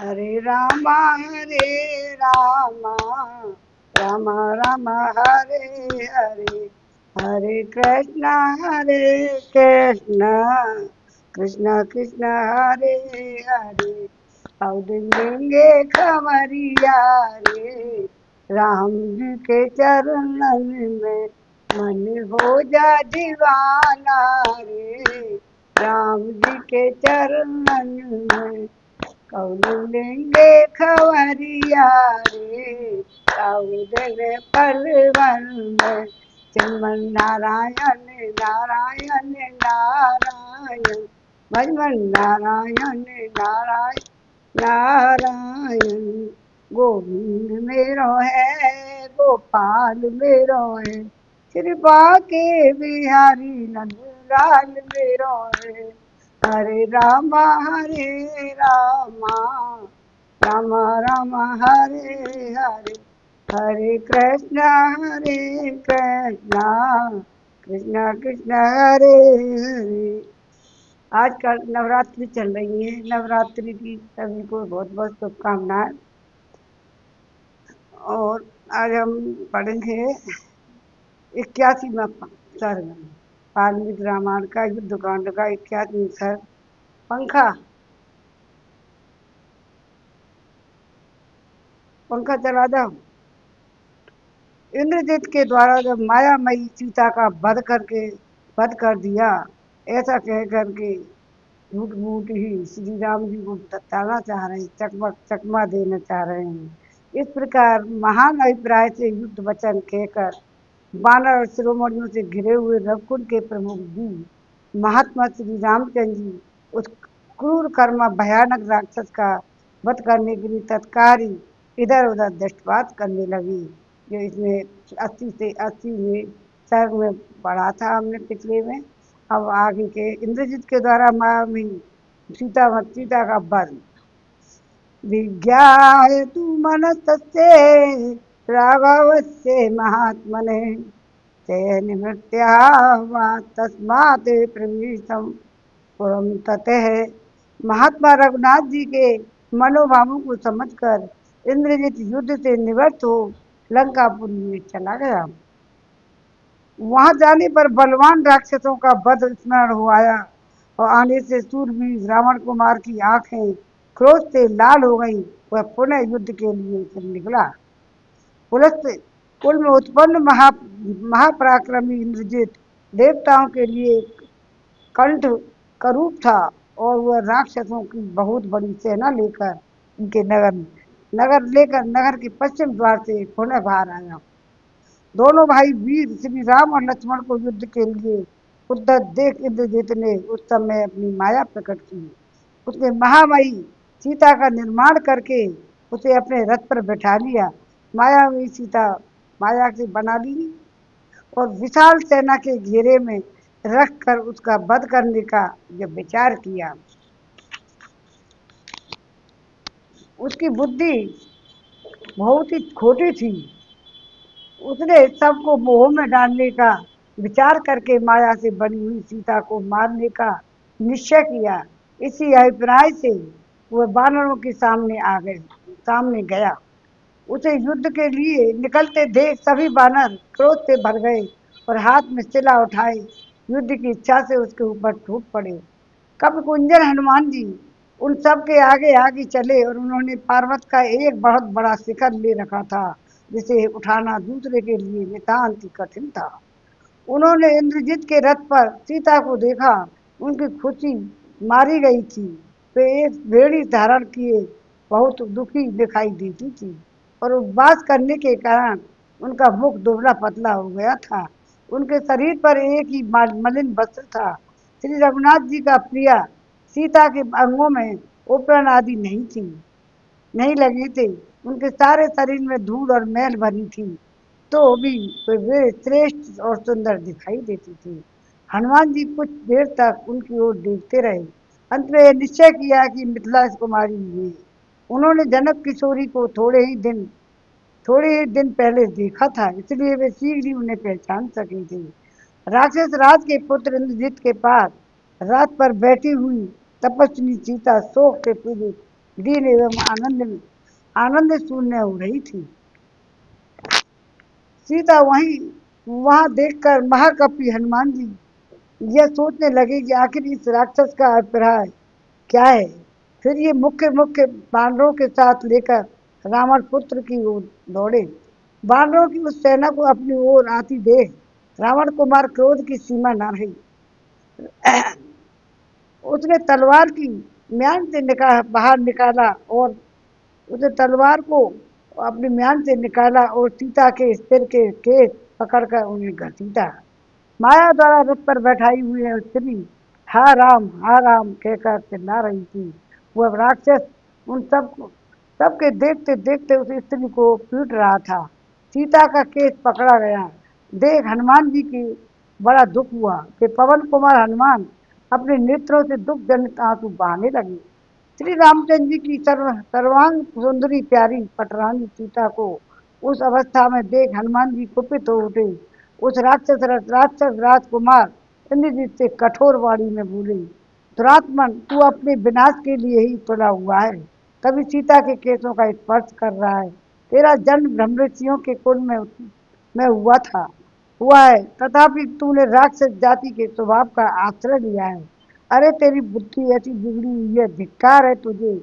हरे रामा राम राम हरे हरे, हरे कृष्ण कृष्ण कृष्ण हरे हरे। और लेंगे खबरिया रे, राम जी के चरणन में मन हो जा दीवाना रे, राम जी के चरणन में कौन लेंगे खबरिया रे, कौन पलवन में चिमन नारायण नारायण नारायण, भजमन नारायण नारायण नारायण। गोविंद मेरो है गोपाल मेरो है, कृपा के बिहारी नंदलाल मेरो है। हरे रामा राम राम हरे हरे, हरे कृष्ण कृष्ण कृष्ण हरे हरे। आजकल नवरात्रि चल रही है, नवरात्रि की सभी को बहुत बहुत शुभकामनाएं। और आज हम पढ़ेंगे 81वां सर्ग, वाल्मीकि रामायण का युद्धकांड का 81वां सर्ग। पंखा पंखा चला दो। इंद्रजीत के द्वारा जब मायामयी सीता का वध कर दिया, ऐसा कह करके झूठ मूठ ही श्री राम जी को बताना चाह रहे हैं, चकमा देना चाह रहे हैं। इस प्रकार महान अभिप्राय से युद्ध वचन कहकर वानर और शिरोमणियों से घिरे हुए रघुकुल के प्रमुख जी महात्मा श्री रामचंद्र जी उस क्रूर कर्मा भयानक राक्षस का वध करने के लिए तत्काल ही इधर उधर दृष्टपात करने लगी, जो इसमें 80 सर्ग में पढ़ा था हमने पिछले में। अब आगे के इंद्रजीत के द्वारा माया में सीता का वध। विज्ञाय तु मनस्तस्ये राघवस्य महात्मने, ते निवृत्त्या वा तस्मात् प्रविष्टम पुरम ततः। महात्मा रघुनाथ जी के मनोभावों को समझकर इंद्रजीत युद्ध से निवृत्त हो लंकापुरी में चला गया। वहां जाने पर बलवान राक्षसों का वध स्मरण हो आया, और आने से सूरवीर रावण कुमार की आंखें क्रोध से लाल हो गई। वह पुनः युद्ध के लिए फिर निकला। पुलस्त कुल में उत्पन्न महापराक्रमी इंद्रजीत देवताओं के लिए कंठ करूप था, और वह राक्षसों की बहुत बड़ी सेना लेकर उनके नगर के पश्चिम द्वार से पुनः बाहर आया। दोनों भाई वीर श्री राम और लक्ष्मण को युद्ध के लिए उद्धत देख इंद्रजीत ने उस समय अपनी माया प्रकट की। उसने महामाई सीता का निर्माण करके उसे अपने रथ पर बैठा लिया। माया में सीता माया से बना ली और विशाल सेना के घेरे में रख कर उसका वध करने का जब विचार किया। उसकी बुद्धि बहुत ही खोटी थी। उसने सबको मोह में डालने का विचार करके माया से बनी हुई सीता को मारने का निश्चय किया। इसी अभिप्राय से वह वानरों के सामने गया। उसे युद्ध के लिए निकलते देख सभी वानर क्रोध से भर गए और हाथ में सिला उठाए युद्ध की इच्छा से उसके ऊपर टूट पड़े। कब कुंजर हनुमान जी उन सब के आगे आगे चले, और उन्होंने पर्वत का एक बहुत बड़ा शिखर ले रखा था, जिसे उठाना दूसरे के लिए नितांत ही कठिन था। उन्होंने इंद्रजीत के रथ पर सीता को देखा। उनकी खुशी मारी गई थी। वे एक बेड़ी धारण किए बहुत दुखी दिखाई देती थी, और उपवास करने के कारण उनका मुख दुबला पतला हो गया था। उनके शरीर पर एक ही मलिन वस्त्र था। श्री रघुनाथ जी का प्रिया सीता के अंगों में उपरण आदि नहीं लगे थे। उनके सारे शरीर में धूल और मैल भरी थी, तो भी वे श्रेष्ठ और सुंदर दिखाई देती थी। हनुमान जी कुछ देर तक उनकी ओर देखते रहे। अंत में यह निश्चय किया कि मिथिला कुमारी ये। उन्होंने जनक किशोरी को थोड़े ही दिन पहले देखा था, इसलिए वे शीघ्र ही उन्हें पहचान सके थे। राक्षस राज के पुत्र इंद्रजीत के पास रात पर बैठी हुई तपस्विनी सीता शोक से पीड़ित दीन एवं आनंद शून्य हो रही थी। सीता वहां देखकर महाकपि हनुमान जी यह सोचने लगे कि आखिर इस राक्षस का अभिप्राय क्या है। फिर ये मुख्य मुख्य बानरों के साथ लेकर रावण पुत्र की ओर दौड़े। बानरों की उस सेना को अपनी ओर आती देख रावण कुमार क्रोध की सीमा न रही। उसने तलवार की म्यान से बाहर निकाला और उसने तलवार को अपनी म्यान से निकाला और सीता के सिर के केस पकड़कर उन्हें घसीटा। माया द्वारा रथ पर बैठाई हुई है स्त्री हा राम कहकर चिल्ला रही थी। वह राक्षस उन सबके देखते देखते उस स्त्री को पीट रहा था। सीता का केस पकड़ा गया देख हनुमान जी की बड़ा दुख हुआ कि पवन कुमार हनुमान अपने नेत्रों से दुख जनित आंसू बहाने लगे। श्री रामचंद्र जी की सर्वांग सुंदरी प्यारी पटरानी सीता को उस अवस्था में देख हनुमान जी कुपित हो उठे। उस राक्षस राजकुमार इंद्रजीत से कठोर वाणी में बोले, दुरात्मन तू अपने विनाश के लिए ही तुला हुआ है। कभी सीता के केसों का स्पर्श कर रहा है। तेरा जन्म ब्रह्मऋषियों के कुल में हुआ है, तथापि तूने राक्षस जाति के स्वभाव का आश्रय लिया है। अरे तेरी बुद्धि ऐसी बिगड़ी हुई है, धिक्कार है तुझे।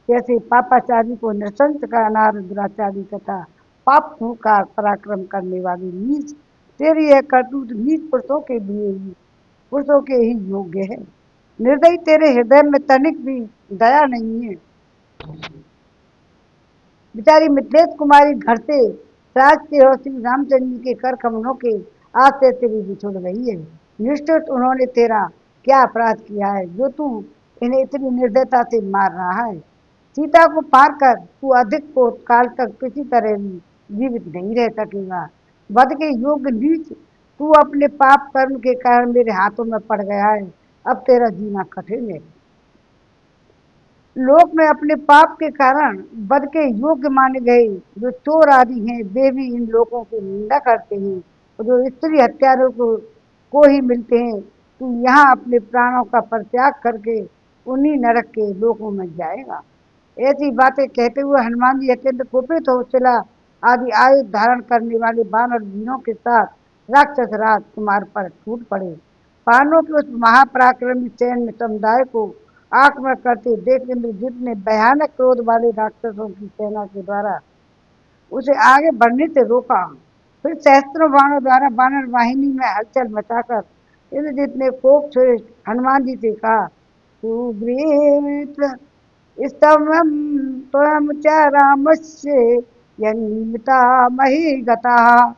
जैसे पापाचारी को नृशंस का अनार दुराचारी तथा पाप का पराक्रम करने वाली नीच, तेरी यह करतूत नीच पुरुषों के ही योग्य है। निर्दयी तेरे हृदय में तनिक भी दया नहीं है। बेचारी मिथिलेश कुमारी घर से साजते और श्री रामचंद्र जी के कर कमलों के आज से तेरी बिछुड़ गई है। निष्ठुर उन्होंने तेरा क्या अपराध किया है जो तू इन्हें इतनी निर्दयता से मार रहा है। सीता को पार कर तू अधिक को काल तक किसी तरह भी जीवित नहीं रह सकेगा। वध के योग्य नीच तू अपने पाप कर्म के कारण मेरे हाथों में पड़ गया है। अब तेरा जीना कठिन है। लोक में अपने पाप के कारण वध के योग्य माने गए जो चोर आदि हैं वे भी इन लोगों की निंदा करते हैं और जो स्त्री हत्यारों को ही मिलते हैं। तू यहाँ अपने प्राणों का परित्याग करके उन्हीं नरक के लोकों में जाएगा। ऐसी बातें कहते हुए हनुमान जी अत्यंत कुपित हो शिला आदि आयुध धारण करने वाले बानर वीरों के साथ राक्षस राजकुमार पर टूट पड़े। पांडवों के उस महापराक्रमी सैन्य समुदाय को आक्रमण करते देख इंद्रजित ने भयानक क्रोध वाले राक्षसों की सेना के द्वारा उसे आगे बढ़ने से रोका। फिर सहस्त्रों बाणों द्वारा बानर वाहिनी में हलचल मचाकर इंद्रजित ने कोप से हनुमान जी से कहा, सुग्रीव स्तवं त्वं च रामस्य यन्निमिता मही गताः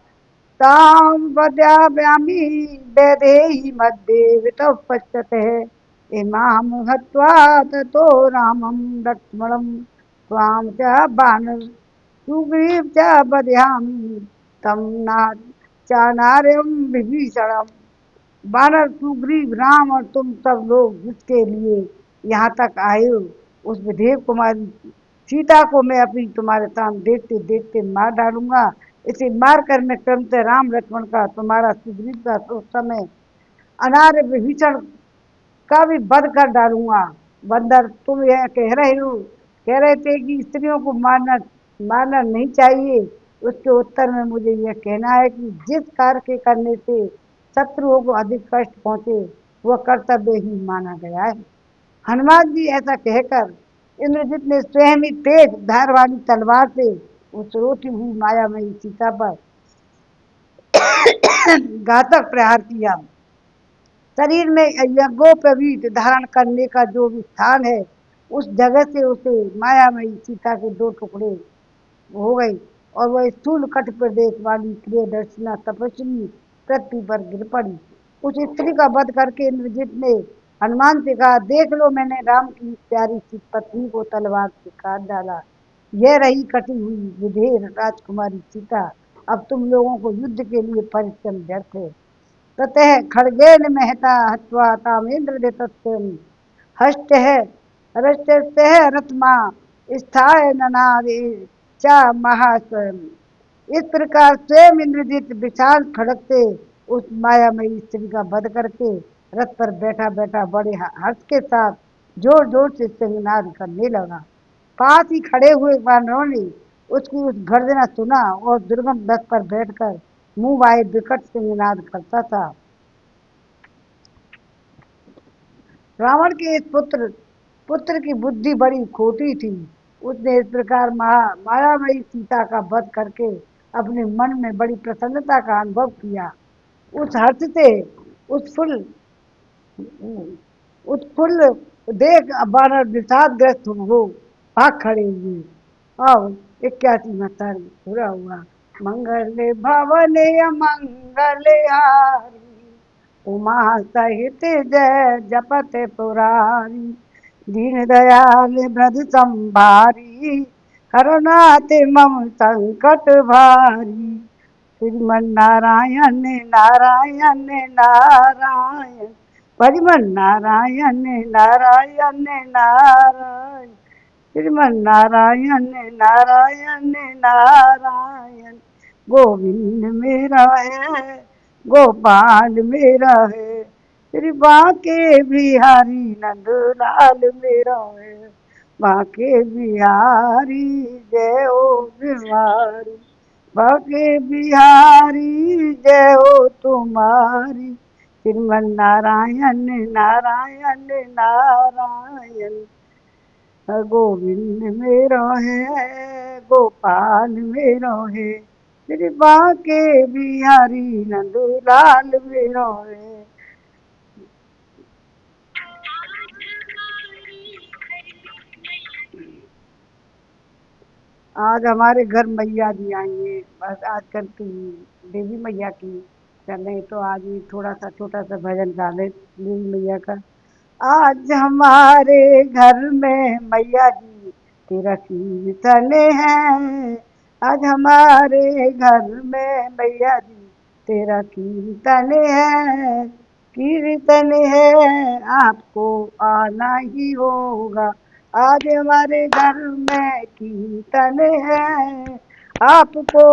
तां वदाम्यहं वैदेही मध्ये वितः पश्यतः इमां हत्वा ततो रामं लक्ष्मणं त्वां च वानर सुग्रीव च वध्यामि तं चानार्यं विभीषणम्। वानर सुग्रीव राम और तुम सब लोग जिसके लिए यहाँ तक आए हो उस विधेयक कुमारी सीता को मैं अपनी तुम्हारे सामने देखते देखते मार डालूंगा। इसे मार कर मैं क्रमशः राम लक्ष्मण का तुम्हारा सुग्रीव का उस समय अनार्य विभीषण का भी वध कर डालूंगा। बंदर तुम यह कह रहे थे कि स्त्रियों को मारना मारना नहीं चाहिए। उसके उत्तर में मुझे यह कहना है कि जिस कार्य के करने से शत्रुओं को अधिक कष्ट पहुंचे वह कर्तव्य ही माना गया है। हनुमान जी ऐसा कहकर इंद्रजित ने स्वयं ही तेज धार वाली तलवार से उस रोती हुई मायामयी सीता पर घातक प्रहार किया। शरीर में यज्ञोपवीत धारण करने का जो भी स्थान है उस जगह से उसे मायामयी सीता के दो टुकड़े हो गई और वह स्थूल कट प्रदेश वाली प्रियदर्शना तपस्वी पृथ्वी पर गिर पड़ी। उस स्त्री का वध करके इंद्रजित ने हनुमान से कहा, देख लो मैंने राम की प्यारी सी पत्नी को तलवार से काट डाला। यह रही कटी हुई विधेय राजकुमारी सीता। अब तुम लोगों को युद्ध के लिए परिश्रम व्यर्थ है। ततः खड्गेन महता हत्वा तामेन्द्रदत्तं हष्टः हरष्टस्य रथमा स्थाय ननादे च महास्वयं। इस प्रकार स्वयं इंद्रजीत विशाल खड़ग से उस मायामयी स्त्री का वध करके रथ पर बैठा बैठा बड़े हर्ष के साथ जोर जोर से सिंहनाद करने लगा। पास ही खड़े हुए वानरों ने उसकी उस गर्जना सुना और दुर्गम रथ पर बैठकर मुंह वाए विकट से निनाद करता था। रावण के इस पुत्र की बुद्धि बड़ी खोटी थी। उसने इस प्रकार मायामयी सीता का वध करके अपने मन में बड़ी प्रसन्नता का अनुभव किया। उस हर्ष से उत्फुल्ल उत्फुल्ल देख वानर विषादग्रस्त हो भाग खड़े हुए। अब 81वां सर्ग पूरा हुआ। मंगल भवन मंगल हारी, उमा सहित जय जपत पुरारी, दीन दयाल ब्रज संभारी, हरनाथ मम संकट भारी, श्रीमन नारायण नारायण नारायण, भजमन नारायण नारायण नारायण, श्रीमन नारायण नारायण नारायण, गोविंद मेरा है गोपाल मेरा है, श्री बांके बिहारी नंदलाल मेरा है, बांके बिहारी जय हो बिहारी, बांके बिहारी जय हो तुम्हारी, श्रीमन नारायण नारायण नारायण, गोविंद मेरो है गोपाल मेरो है, श्री बांके बिहारी नंदलाल मेरो है। आज हमारे घर मैया जी आई हैं। बस आजकल की देवी मैया की कर रहे तो आज ही थोड़ा सा छोटा सा भजन गा ले देवी मैया का। आज हमारे घर में मैया जी तेरा कीर्तन है, आज हमारे घर में मैया जी तेरा कीर्तन है, कीर्तन है आपको आना ही होगा, आज हमारे घर में कीर्तन है, आपको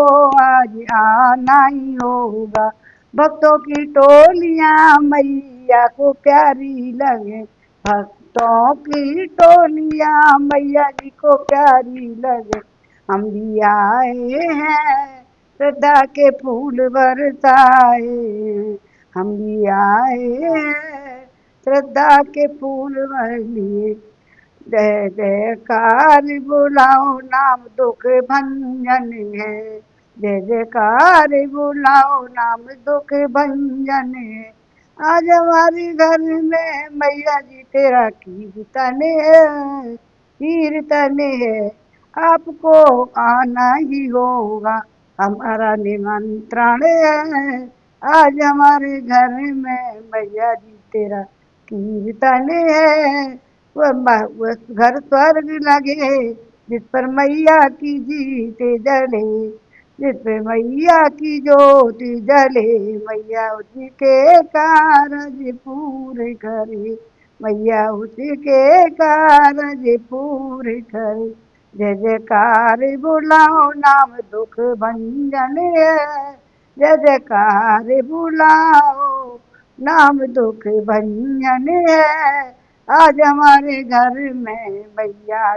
आज आना ही होगा, भक्तों की टोलियां मैया को प्यारी लगे, भक्तों की टोलियां मैया जी को प्यारी लगे, हम भी आए हैं श्रद्धा के फूल बरसाए, हम भी आए हैं श्रद्धा के फूल लिए, जय जयकार बुलाओ नाम दुख भंजन है, जय जयकार बुलाओ नाम दुख भंजन है, आज हमारे घर में मैया जी तेरा कीर्तन है, कीर्तन है आपको आना ही होगा, हमारा निमंत्रण है, आज हमारे घर में मैया जी तेरा कीर्तन है, वो घर स्वर्ग लगे जिस पर मैया की जीत जले, जिस पे मैया की ज्योति जले, मैया उसी के कारज पूरे करे, मैया उसी के कारज पूरे करे, जय जयकार बुलाओ नाम दुख भंजन है, जय जयकार बुलाओ नाम दुख भंजन है, आज हमारे घर में मैया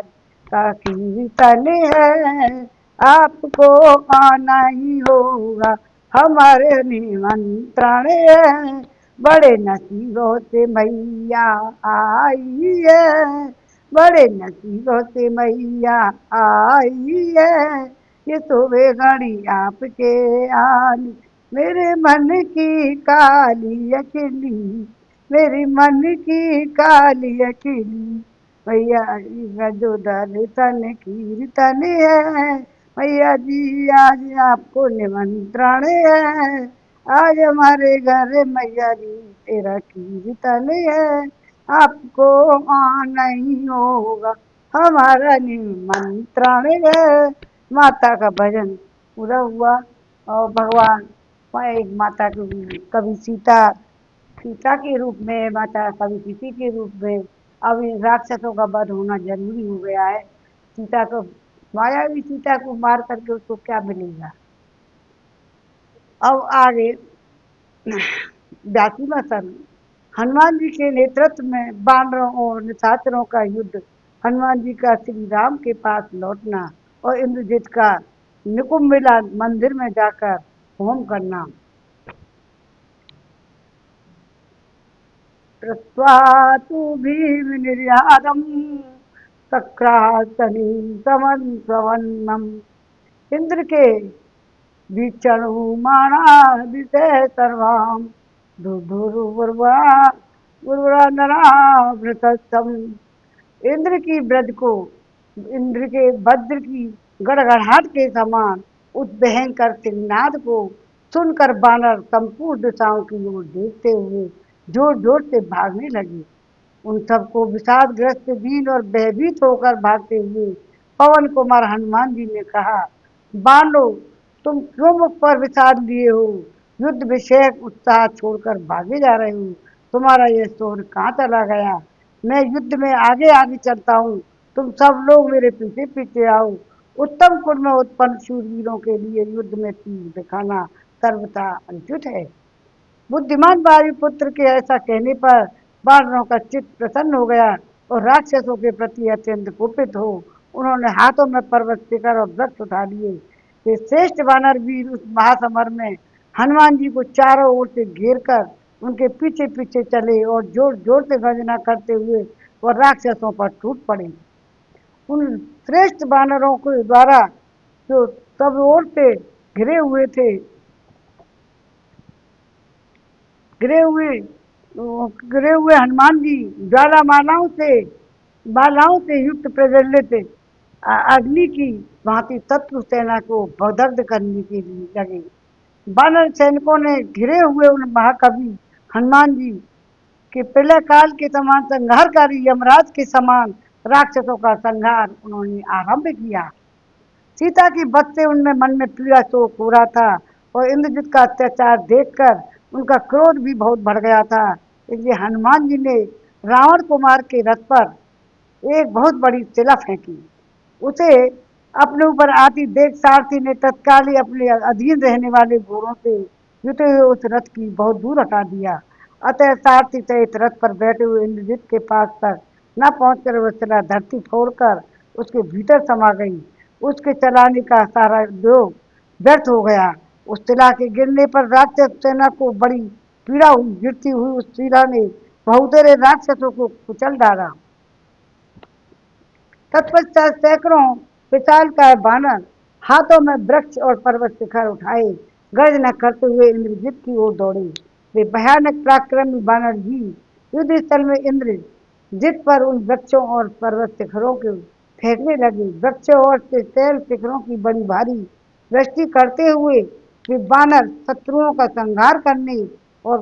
का कीर्तन है, आपको आना ही होगा, हमारे निमंत्रण है, बड़े नसीबों से मैया आई है, बड़े नसीबों से मैया आई है, ये सुबह घड़ी आपके आनी, मेरे मन की काली अकेली, मेरी मन की काली अकेली, मैया जी का जो दर्शन कीर्तन है, मैया जी आज आपको निमंत्रण है, आज हमारे घर मैया जी तेरा कीर्तन है, आपको आना ही होगा, हमारा निमंत्रण है। माता का भजन पूरा हुआ। और भगवान वहाँ एक माता की कभी सीता सीता के रूप में, माता कभी किसी के रूप में, अब इन राक्षसों का वध होना जरूरी हो गया है। सीता को मायावी सीता को मार करके उसको क्या मिलेगा। अब आगे 82वां सर्ग। हनुमान जी के नेतृत्व में वानरों और निशाचरों का युद्ध हनुमान जी का श्री राम के पास लौटना और इंद्रजीत का निकुंभिला मंदिर में जाकर होम करना। कृत्वा तु भीम निर्यातम सक्रासनी समन्वन्नम। इंद्र के विचणुमाणा विषय सर्वाम दुर्दुर्वा उर्वरा नरावृतम। इंद्र की ब्रज को इंद्र के वज्र की गड़गड़ाहट के समान उस भयंकर सिंहनाद को सुनकर बानर संपूर्ण दिशाओं की ओर देखते हुए जोर जोर से भागने लगे। उन सबको विषादग्रस्त दीन और भयभीत होकर भागते हुए पवन कुमार हनुमान जी ने कहा, बालो तुम क्यों मुझ पर विषाद लिए हो? युद्ध विषयक उत्साह छोड़कर भागे जा रहे हो। तुम्हारा यह शौर्य कहाँ चला गया? मैं युद्ध में आगे आगे चलता हूँ, तुम सब लोग मेरे पीछे पीछे आओ। उत्तम कुल में उत्पन्न शूरवीरों के लिए युद्ध में तीर दिखाना सर्वथा अनुचित है। बुद्धिमान वायुपुत्र के ऐसा कहने पर वानरों का चित्त प्रसन्न हो गया और राक्षसों के प्रति अत्यंत कुपित हो उन्होंने हाथों में पर्वत शिखर और वृक्ष उठा लिए। ये श्रेष्ठ वानर वीर उस महासमर में हनुमान जी को चारों ओर से घेर कर उनके पीछे पीछे चले और जोर जोर से गर्जना करते हुए वह राक्षसों पर टूट पड़े। उन श्रेष्ठ वानरों के द्वारा जो सब ओर से घिरे हुए थे गिरे हुए गिरे हुए हनुमान जी ज्वाला मालाओं से युक्त प्रज्वलित अग्नि की भांति शत्रु सेना को भगदग्ध करने के लिए लगे। वानर सैनिकों ने घिरे हुए उन महाकवि हनुमान जी के प्रलय काल के समान संहारकारी यमराज के समान राक्षसों का संहार उन्होंने आरंभ किया। सीता की बत से उनमें मन में पीड़ा शोक हो रहा था और इंद्रजित का अत्याचार देखकर उनका क्रोध भी बहुत बढ़ गया था। इसलिए हनुमान जी ने रावण कुमार के रथ पर एक बहुत बड़ी शिला फेंकी। उसे अपने ऊपर आती देख सारथी ने तत्काल ही अपने अधीन रहने वाले घोड़ों से जुटे हुए उस रथ की बहुत दूर हटा दिया। अतः सारथी सहित रथ पर बैठे हुए इंद्रजित के पास तक न पहुंचकर वह शिला धरती फोड़कर उसके भीतर समा गई। उसके चलाने का सारा उद्योग व्यर्थ हो गया। उस शिला के गिरने पर राक्षस सेना को बड़ी पीड़ा हुई। गिरती हुई उस शिला ने बहुतेरे राक्षसों को कुचल डाला। तत्पश्चात सैकड़ों विशालकाय बानर हाथों में वृक्ष और पर्वत शिखर उठाए गर्जना करते हुए इंद्रजित की ओर दौड़े। वे भयानक पराक्रमी बानर भी युद्ध स्थल में इंद्र जित पर उन वृक्षों और पर्वत शिखरों को फेंकने लगे। वृक्षों और शैल शिखरों की बड़ी भारी वृष्टि करते हुए वे बानर शत्रुओं का संहार करने और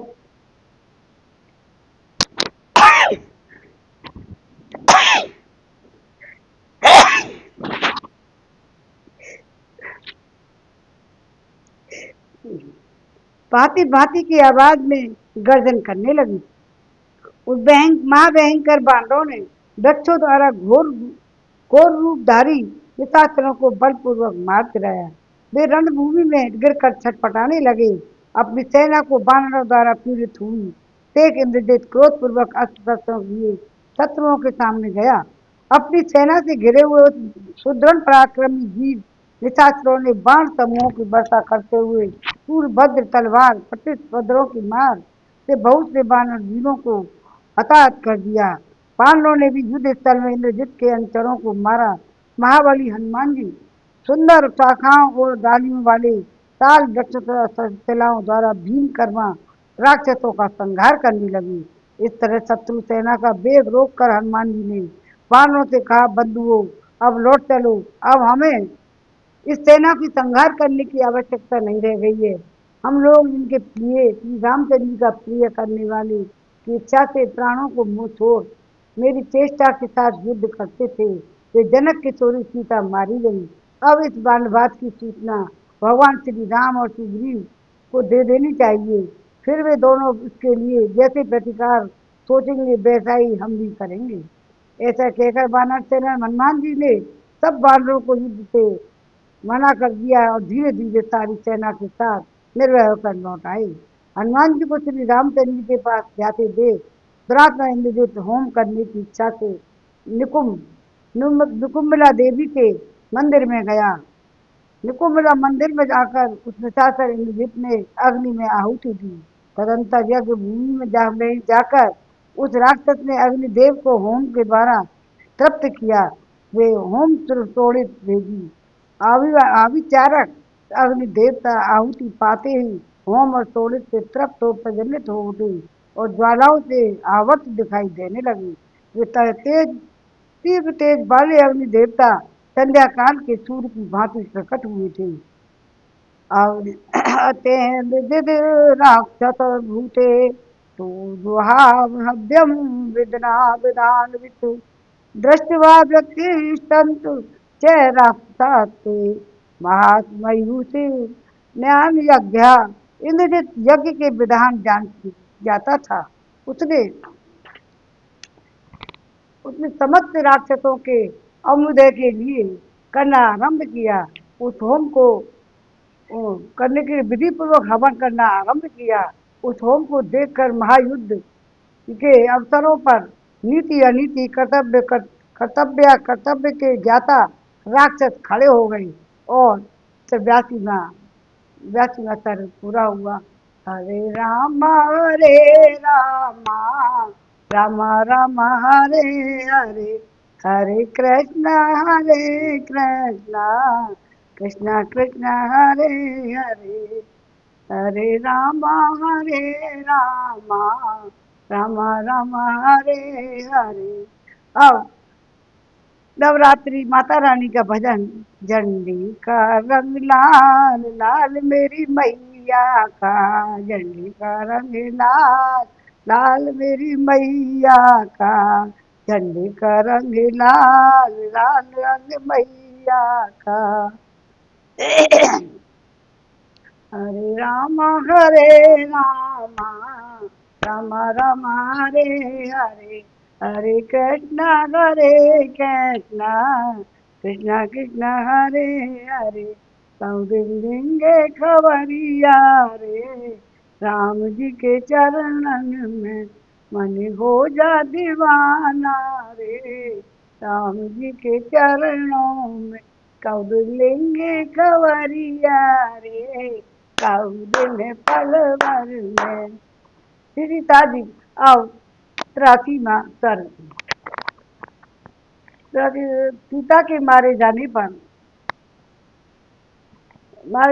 भांति भांति की आवाज में गर्जन करने लगी। उस महाभयंकर बांधों ने वृक्षों द्वारा घोर घोर रूपधारी निशाचरों को बलपूर्वक मार गिराया। वे रणभूमि में गिरकर छटपटाने लगे। अपनी सेना को बानरों द्वारा पीड़ित हुई देख इंद्रजित क्रोधपूर्वक अस्त्र शस्त्रों लिए शत्रुओं के सामने गया। अपनी सेना से घिरे हुए उस सुदृढ़ पराक्रमी वीर निशाचरों ने बाण समूहों की वर्षा करते हुए सूर्यभद्र तलवार प्रतिस्पर्धों की मार से बहुत से बानर वीरों को हताहत कर दिया। पांडवों ने भी युद्ध स्थल में इंद्रजित के अनुचरों को मारा। महाबली हनुमान जी सुंदर शाखाओं और डालियों वाले ताल वृक्ष शिलाओं द्वारा भीम कर्मा राक्षसों का संहार करने लगी। इस तरह शत्रु सेना का वेग रोक कर हनुमान जी ने वानरों से कहा, बंधुओं अब लौट चलो। अब हमें इस सेना की संहार करने की आवश्यकता नहीं रह गई है। हम लोग इनके प्रिय श्री रामचंद्र जी का प्रिय करने वाले की इच्छा से प्राणों को मुंह छोड़ मेरी चेष्टा के साथ युद्ध करते थे। वे जनक किशोरी सीता मारी गई। अब इस बात की सूचना भगवान श्री राम और सुग्रीव को दे देनी चाहिए। फिर वे दोनों इसके लिए जैसे प्रतिकार सोचेंगे वैसा ही हम भी करेंगे। ऐसा कहकर वानर सेना हनुमान जी ने सब वानरों को युद्ध से मना कर दिया और धीरे धीरे सारी सेना के साथ निर्भय होकर लौट आए। हनुमान जी को श्री रामचंद्र जी के पास जाते देख दुरात्मा इंद्रजित होम करने की इच्छा से निकुंभ निकुम्बला देवी के मंदिर में गया। निकुम्बला मंदिर में जाकर उस निशाचर इंद्रजित ने अग्नि में आहुति दी। तदंतर यज्ञ भूमि में जाकर उस राक्षस ने अग्निदेव को होम के द्वारा तृप्त किया। वे होम तोड़ित भेजी। आविचारक अग्नि देवता आहुति पाते ही होम और तोड़ित से तृप्त हो प्रज्वलित हो उठे और ज्वालाओं से आवर्त दिखाई देने लगी। वे तेज तीव्र तेज वाले अग्नि देवता संध्या काल के सूर्य की भांति प्रकट हुए थे। विदिद राक्षस भूते तो दुहाभ्यम विदना विदान वितु दृष्टवा व्यक्तिष्ठन्तु च राक्षसास्ते महात्मयूषि ज्ञान यज्ञ। इंद्रजित यज्ञ के विधान जान जाता था। उसने उसने समस्त राक्षसों के अभ्युदय के लिए करना आरंभ किया। उस होम को करने के लिए विधि पूर्वक हवन करना आरंभ किया। उस होम को देखकर महायुद्ध के अवसरों पर नीति अनीति कर्तव्य के ज्ञाता राक्षस खड़े हो गए और 82वां सर पूरा हुआ। हरे रामा राम राम हरे हरे हरे कृष्ण कृष्ण कृष्ण हरे हरे हरे रामा राम राम हरे हरे। अब नवरात्रि माता रानी का भजन। झंडी का रंग लाल लाल मेरी मैया का, झंडी का रंग लाल लाल मेरी मैया का, झंडी का रंग लाल लाल रंग मैया का। हरे राम राम राम हरे हरे हरे कृष्ण कृष्ण कृष्ण हरे हरे। सौदिंगे खबरिया रे राम जी के चरणन में मन हो जा दीवाना रे, राम जी के चरणों में कौदिलेंगे खबरिया रे कौदिल पल भर में। सीता जी अब 83वां सर्ग। सीता के मारे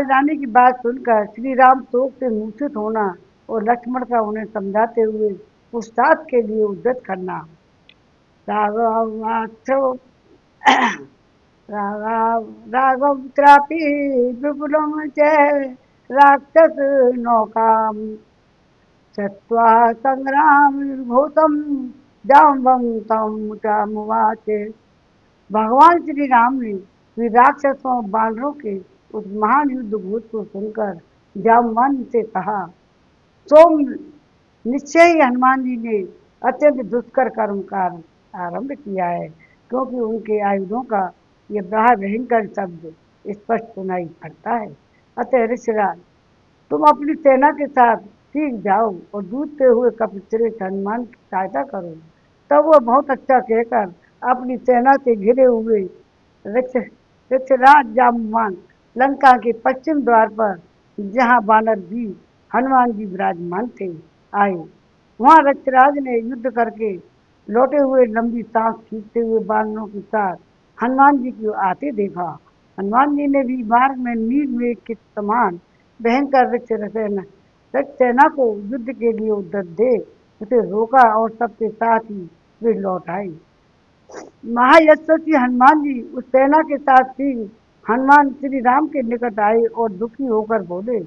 जाने की बात सुनकर श्री राम शोक से मूर्छित होना और लक्ष्मण का उन्हें समझाते हुए पुरुषार्थ के लिए उद्यत करना। राघव राघव त्रापी विपुलम च राक्षस नौकाम चत्वा संग्राम भूतम जामुवाच। भगवान श्री राम ने श्री राक्षसों बानरों के उस महान युद्ध भूत को सुनकर जामवन से कहा, सोम निश्चय ही हनुमान जी ने अत्यंत दुष्कर कर्म का आरंभ किया है, क्योंकि उनके आयुधों का यह बड़ा भयंकर शब्द स्पष्ट सुनाई पड़ता है। अतः ऋषिराज तुम अपनी सेना के साथ सीख जाओ और डूबते हुए कपिश्रेष्ठ हनुमान की सहायता करो। तब वह बहुत अच्छा कहकर अपनी सेना से घिरे हुए ऋषिराज जामवान लंका के पश्चिम द्वार पर, जहाँ बानर भी हनुमान जी विराजमान थे, आए। वहां ऋषिराज ने युद्ध करके लौटे हुए लंबी सांस खींचते हुए बानरों के साथ हनुमान जी को आते देखा। हनुमान जी ने भी मार्ग में नील मेघ के समान भयंकर सेना को युद्ध के लिए उद्यत दे उसे रोका और सबके साथ ही वे लौट आए। महायशस्वी हनुमान जी उस सेना के साथ थी। हनुमान श्री राम के निकट आए और दुखी होकर बोले,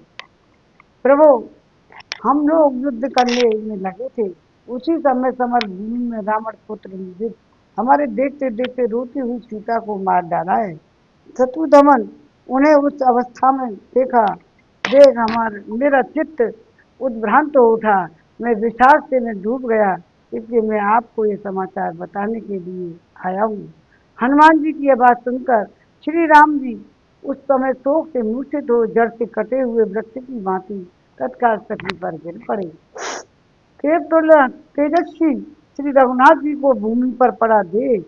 प्रभु हम लोग युद्ध करने में लगे थे, उसी समय समर भूमि में रावण पुत्र इंद्रजित हमारे देखते देखते रोती हुई सीता को मार डाला है। शत्रुधमन उन्हें उस अवस्था में देख मेरा चित्त उद्भ्रांत हो उठा। मैं विषाद से मैं डूब गया, इसलिए मैं आपको ये समाचार बताने के लिए आया हूँ। हनुमान जी की यह बात सुनकर श्री राम जी उस समय शोक से मूर्छित हो जड़ से कटे हुए वृक्ष की भांति तत्काल पृथ्वी पर गिर पड़े। तेजस्वी श्री रघुनाथ जी को भूमि पर पड़ा देख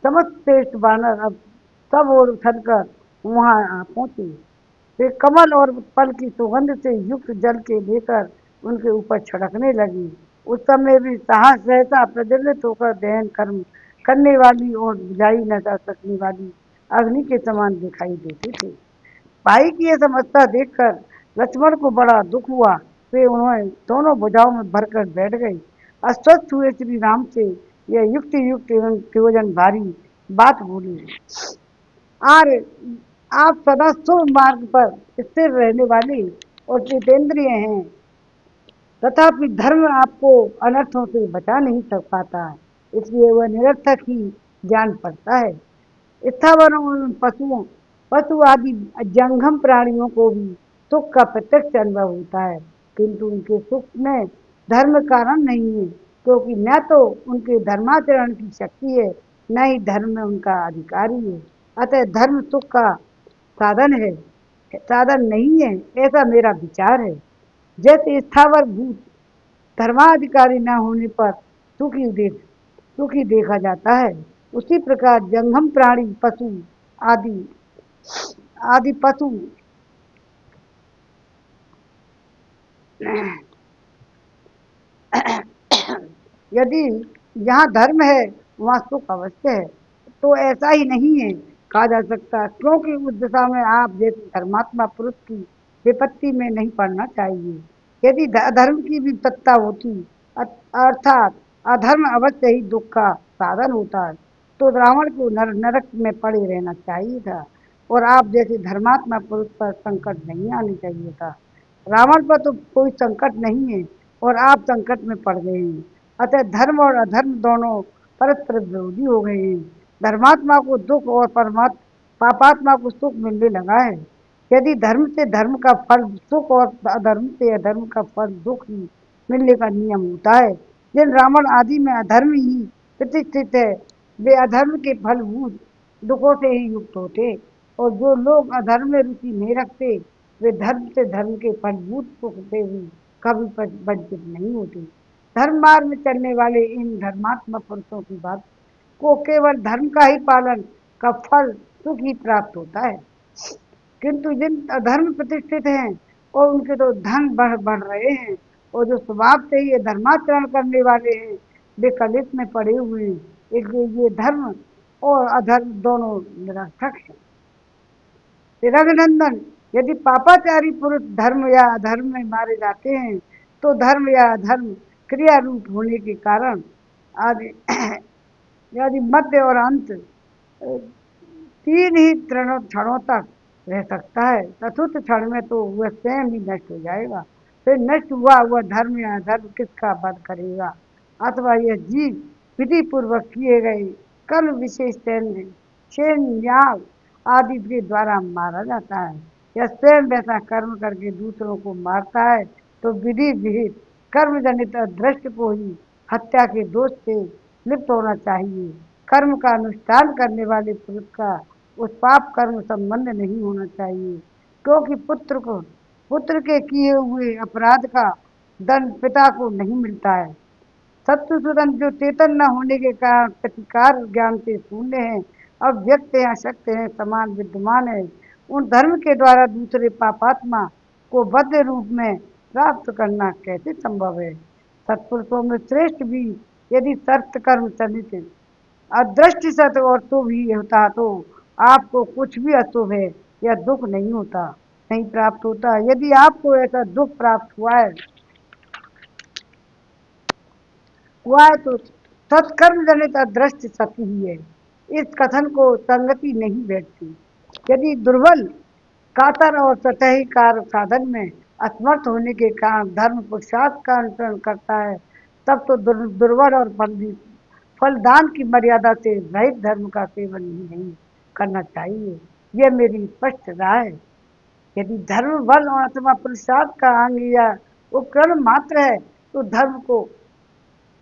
समस्त श्रेष्ठ वानर अब सब ओर उछलकर वहां आ पहुंचे। वे कमल और पल की सुगंध से युक्त जल के लेकर उनके ऊपर छिड़कने लगी। उस समय भी साहस सहसा प्रज्वलित होकर दहन कर्म करने वाली और बुझाई न जा सकने वाली अग्नि के समान दिखाई देते थे। भाई की यह समस्या देखकर लक्ष्मण को बड़ा दुख हुआ। वे उन्होंने दोनों भुजाओं में भरकर बैठ गए। अस्वस्थ हुए श्री राम से यह युक्त युक्त एवं प्रयोजन भारी बात बोली। आर आप सदा शुभ मार्ग पर स्थिर रहने वाले और जितेंद्रिय हैं, तथापि धर्म आपको अनर्थों से बचा नहीं सक पाता, इसलिए वह निरर्थक ही जान पड़ता है। स्थावर पशुओं पशु आदि जंगम प्राणियों को भी सुख का प्रत्यक्ष अनुभव होता है, किंतु उनके सुख में धर्म कारण नहीं है, क्योंकि न तो उनके धर्माचरण की शक्ति है, न ही धर्म में उनका अधिकारी है। अतः धर्म सुख का साधन है, साधन नहीं है, ऐसा मेरा विचार है। जैसे स्थावर भूत धर्माधिकारी न होने पर सुखी देखा जाता है, उसी प्रकार जंगम प्राणी पशु आदि आदि पशु यदि जहाँ धर्म है वहाँ सुख अवश्य है, तो ऐसा ही नहीं है कहा जा सकता, क्योंकि उस दिशा में आप जैसे धर्मात्मा पुरुष की विपत्ति में नहीं पड़ना चाहिए। यदि अधर्म की विपत्ता होती, अर्थात अधर्म अवश्य ही दुख का साधन होता है, तो रावण को नरक में पड़े रहना चाहिए था और आप जैसे धर्मात्मा पुरुष पर संकट नहीं आनी चाहिए था। रावण पर तो कोई संकट नहीं है और आप संकट में पड़ गए हैं। अतः धर्म और अधर्म दोनों परस्पर विरोधी हो गए हैं। धर्मात्मा को दुख और पापात्मा को सुख मिलने लगा है। यदि धर्म से धर्म का फल सुख और अधर्म से अधर्म का फल दुख ही मिलने का नियम होता है, जिन रावण आदि में अधर्म ही प्रतिष्ठित है, वे अधर्म के फलभूत दुखों से ही युक्त होते, और जो लोग अधर्म में रुचि नहीं रखते, वे धर्म से धर्म के फलभूत सुख से भी कभी वंचित नहीं होते। धर्म मार्ग में चलने वाले इन धर्मात्मा पुरुषों की बात को केवल धर्म का ही पालन का फल सुख ही प्राप्त होता है, किंतु जिन अधर्म प्रतिष्ठित हैं और उनके तो धन बढ़ रहे हैं, और जो स्वभाव से ही धर्माचरण करने वाले हैं, वे कलित में पड़े हुए हैं, इसलिए ये धर्म और अधर्म दोनों निरर्थक हैं। रघुनंदन, यदि पापाचारी पुरुष धर्म या अधर्म में मारे जाते हैं, तो धर्म या अधर्म क्रिया रूप होने के कारण आदि यदि मध्य और अंत तीन ही क्षणों तक रह सकता है, चतुर्थ क्षण में तो वह स्वयं ही नष्ट हो जाएगा। फिर नष्ट हुआ वह धर्म या अधर्म किसका वध करेगा, अथवा यह जीव विधि पूर्वक किए गए कर्म विशेष याग आदि के द्वारा मारा जाता है, या स्वयं वैसा कर्म करके दूसरों को मारता है, तो विधि विहित कर्म जनित दृष्ट को ही हत्या के दोष से लिप्त होना चाहिए। कर्म का अनुष्ठान करने वाले पुरुष का उस पाप कर्म संबंध नहीं होना चाहिए, क्योंकि पुत्र के किए हुए अपराध का दंड पिता को नहीं मिलता है। सत्सुदन जो चेतन न होने के कारण प्रतिकार ज्ञान से शून्य है, अव्यक्त हैं, अशक्त हैं, समान विद्यमान है, उन धर्म के द्वारा दूसरे पापात्मा को बद्ध रूप में प्राप्त करना कैसे संभव है। सत्पुरुषों में श्रेष्ठ भी यदि सत्य कर्म चलित अदृष्ट सत और शुभ ही होता, तो आपको कुछ भी अशुभ है या दुख नहीं होता, नहीं प्राप्त होता। यदि आपको ऐसा दुख प्राप्त हुआ है तो सत्कर्म जनित अदृष्ट सत्य ही है। इस कथन को संगति नहीं बैठती। यदि दुर्बल कातर और सतही कार्य साधन में असमर्थ होने के कारण धर्म पुरुषार्थ का अनुसरण करता है, तब तो दुर्बल और फलदान की मर्यादा से रहित धर्म का सेवन ही नहीं करना चाहिए। यह मेरी स्पष्ट राय है। यदि धर्म बल और अथवा पुरुषार्थ का अंग या उपकरण मात्र है, तो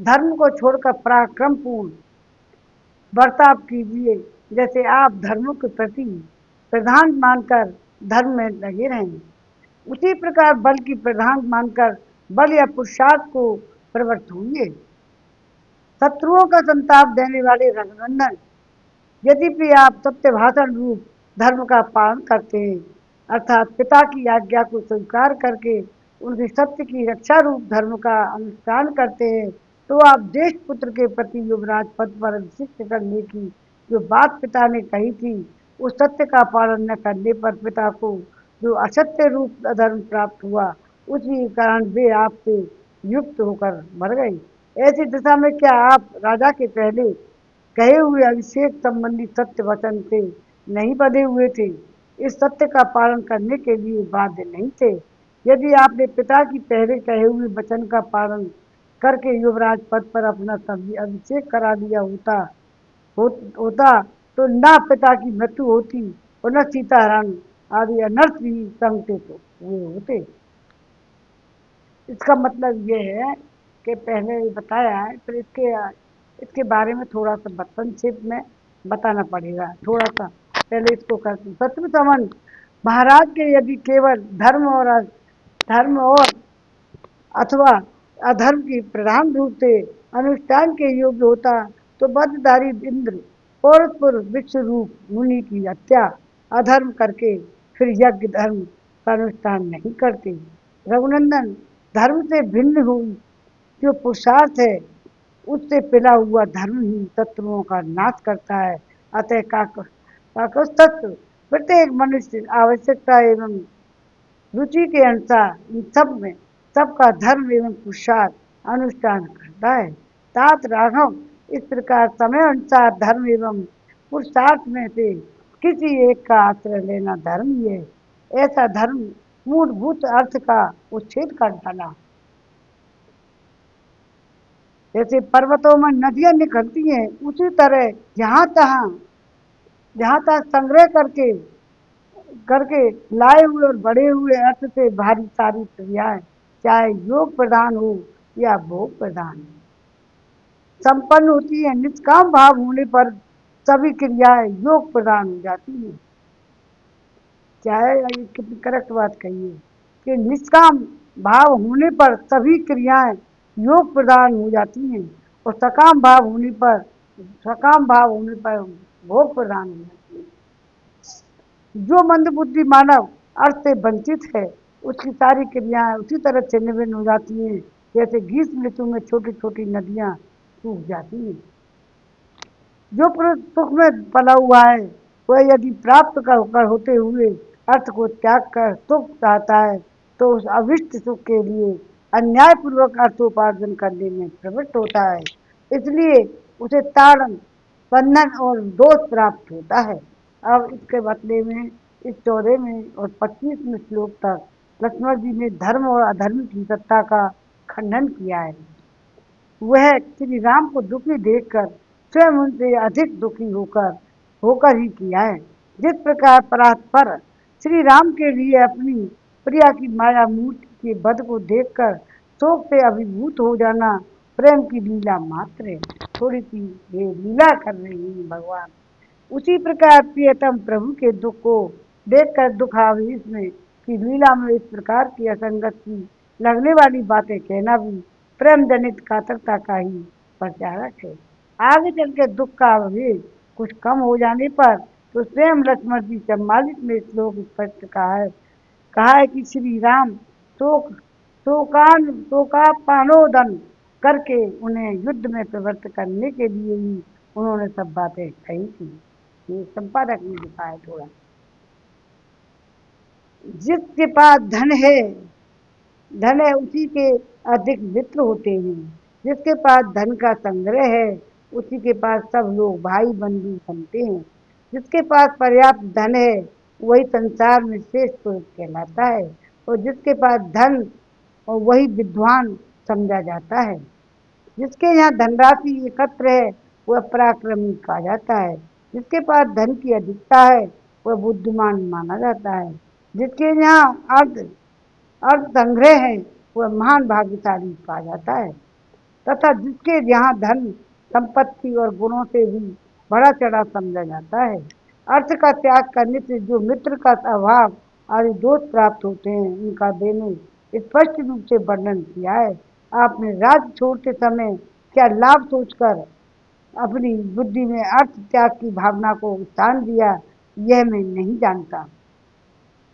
धर्म को छोड़कर पराक्रम पूर्ण बर्ताव कीजिए, जैसे आप धर्म के प्रति प्रधान मानकर धर्म में लगे रहें, उसी प्रकार बल की प्रधान मानकर बल या पुरुषार्थ को प्रवृत्त हुए। शत्रुओं का संताप देने वाले रघुनंदन, यद्यपि आप सत्य भाषण रूप धर्म का पालन करते हैं, अर्थात पिता की आज्ञा को स्वीकार करके उनके सत्य की रक्षा रूप धर्म का अनुष्ठान करते हैं, तो आप ज्येष्ठ पुत्र के प्रति युवराज पद पर अभिषिक्त करने की जो बात पिता ने कही थी, उस सत्य का पालन न करने पर पिता को जो असत्य रूप अधर्म प्राप्त हुआ, उसी कारण वे आपसे युक्त होकर मर गई। ऐसी दशा में क्या आप राजा के पहले कहे हुए अभिषेक संबंधी सत्य वचन से नहीं बंधे हुए थे, इस सत्य का पालन करने के लिए बाध्य नहीं थे? यदि आपने पिता की पहले कहे हुए वचन का पालन करके युवराज पद पर अपना अभिषेक करा लिया होता तो न पिता की मृत्यु होती और न सीताहरण आदि अनर्थ भी संघटित हुए होते। इसका मतलब ये है कि पहले बताया है, फिर इसके इसके बारे में थोड़ा सा संक्षेप में बताना पड़ेगा। थोड़ा सा पहले इसको करते सत्य संबंध महाराज के यदि केवल धर्म और अथवा अधर्म की प्रधान रूप से अनुष्ठान के योग्य होता, तो बद्धधारी इंद्र पौरस्पुर विश्व रूप मुनि की हत्या अधर्म करके फिर यज्ञ धर्म का अनुष्ठान नहीं करते। रघुनंदन, धर्म से भिन्न हुई जो पुरुषार्थ है, उससे पिला हुआ धर्म ही शत्रुओं का नाश करता है। अतः काकस्तत्व प्रत्येक मनुष्य आवश्यकता एवं रुचि के अनुसार इन सब में सबका धर्म एवं पुरुषार्थ अनुष्ठान करता है। तात राघव, इस प्रकार समय अनुसार धर्म एवं पुरुषार्थ में से किसी एक का आश्रय लेना धर्म ही है। ऐसा धर्म मूलभूत अर्थ का उच्छेद कर डाला। जैसे पर्वतों में नदियां निकलती हैं, उसी तरह जहाँ तक संग्रह करके करके लाए हुए और बढ़े हुए अर्थ से भारी सारी क्रियाएं, चाहे योग प्रधान हो या भोग प्रधान, संपन्न होती है। निष्काम भाव होने पर सभी क्रियाएं योग प्रधान हो जाती हैं। चाहे ये कितनी करेक्ट बात कही है कि निष्काम भाव होने पर सभी क्रियाएं योग प्रदान हो जाती हैं और सकाम भाव होने पर भोग प्रदान हो जाती है। जो मंदबुद्धि मानव अर्थ से वंचित है, उसकी सारी क्रियाएं उसी तरह छिन्न भिन्न हो जाती हैं, जैसे ग्रीष्म ऋतु में छोटी छोटी नदियां सूख जाती हैं। जो पुरुष सुख में पला हुआ है, वह यदि प्राप्त कर होते हुए अर्थ को त्याग कर सुख चाहता है, तो उस अविष्ट सुख के लिए अन्यायपूर्वक अर्थोपार्जन करने में प्रवृत्त होता है। इसलिए उसे ताड़न, बंधन और दोष प्राप्त होता है। अब इसके बदले में इस 14वें और 25वें श्लोक तक लक्ष्मण जी ने धर्म और अधर्म की सत्ता का खंडन किया है। वह श्री राम को दुखी देखकर स्वयं उनसे अधिक दुखी होकर ही किया है। जिस प्रकार परात्पर श्री राम के लिए अपनी प्रिया की माया मूर्ति के वध को देखकर शोक से अभिभूत हो जाना प्रेम की लीला मात्र है। थोड़ी सी ये लीला कर रही है भगवान। उसी प्रकार प्रियतम प्रभु के दुख को देखकर दुखावेश में की लीला में इस प्रकार की असंगत की लगने वाली बातें कहना भी प्रेम जनित कातरता का ही प्रचारक है। आगे चल के दुख का अवधेय कुछ कम हो जाने पर तो स्वयं लक्ष्मण जी 44 में श्लोक स्पष्ट कहा है कि श्री राम शोकापानोदन करके उन्हें युद्ध में प्रवृत्त करने के लिए ही उन्होंने सब बातें कही थी। ये संपादक ने लिखा है थोड़ा। जिसके पास धन है उसी के अधिक मित्र होते हैं। जिसके पास धन का संग्रह है, उसी के पास सब लोग भाई बंधु बनते हैं। जिसके पास पर्याप्त धन है, वही संसार में श्रेष्ठ पुरुष कहलाता है और जिसके पास धन और वही विद्वान समझा जाता है। जिसके यहाँ धनराशि एकत्र है, वह पराक्रमी कहा जाता है। जिसके पास धन की अधिकता है, वह बुद्धिमान माना जाता है। जिसके यहाँ अर्थ संग्रह है, वह महान भाग्यशाली कहा जाता है। तथा जिसके यहाँ धन संपत्ति और गुणों से भी बड़ा चढ़ा समझा जाता है। अर्थ का त्याग करने से जो मित्र का अभाव आदि दोष प्राप्त होते हैं, उनका देने स्पष्ट रूप से वर्णन किया है। आपने राज्य छोड़ते समय क्या लाभ सोचकर अपनी बुद्धि में अर्थ त्याग की भावना को स्थान दिया, यह मैं नहीं जानता।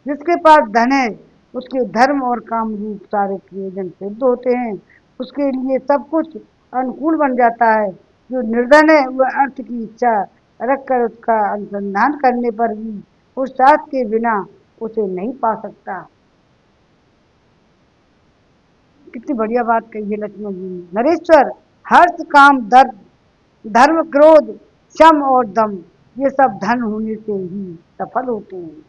जिसके पास धन है उसके धर्म और काम रूप सारे प्रयोजन सिद्ध होते हैं, उसके लिए सब कुछ अनुकूल बन जाता है। जो निर्धन है वह अर्थ की इच्छा रखकर उसका अनुसंधान करने पर भी पुरुषार्थ के बिना उसे नहीं पा सकता। कितनी बढ़िया बात कही है लक्ष्मण जी ने। नरेश्वर, हर्ष काम दर्द धर्म क्रोध शम और दम, ये सब धन होने से ही सफल होते हैं।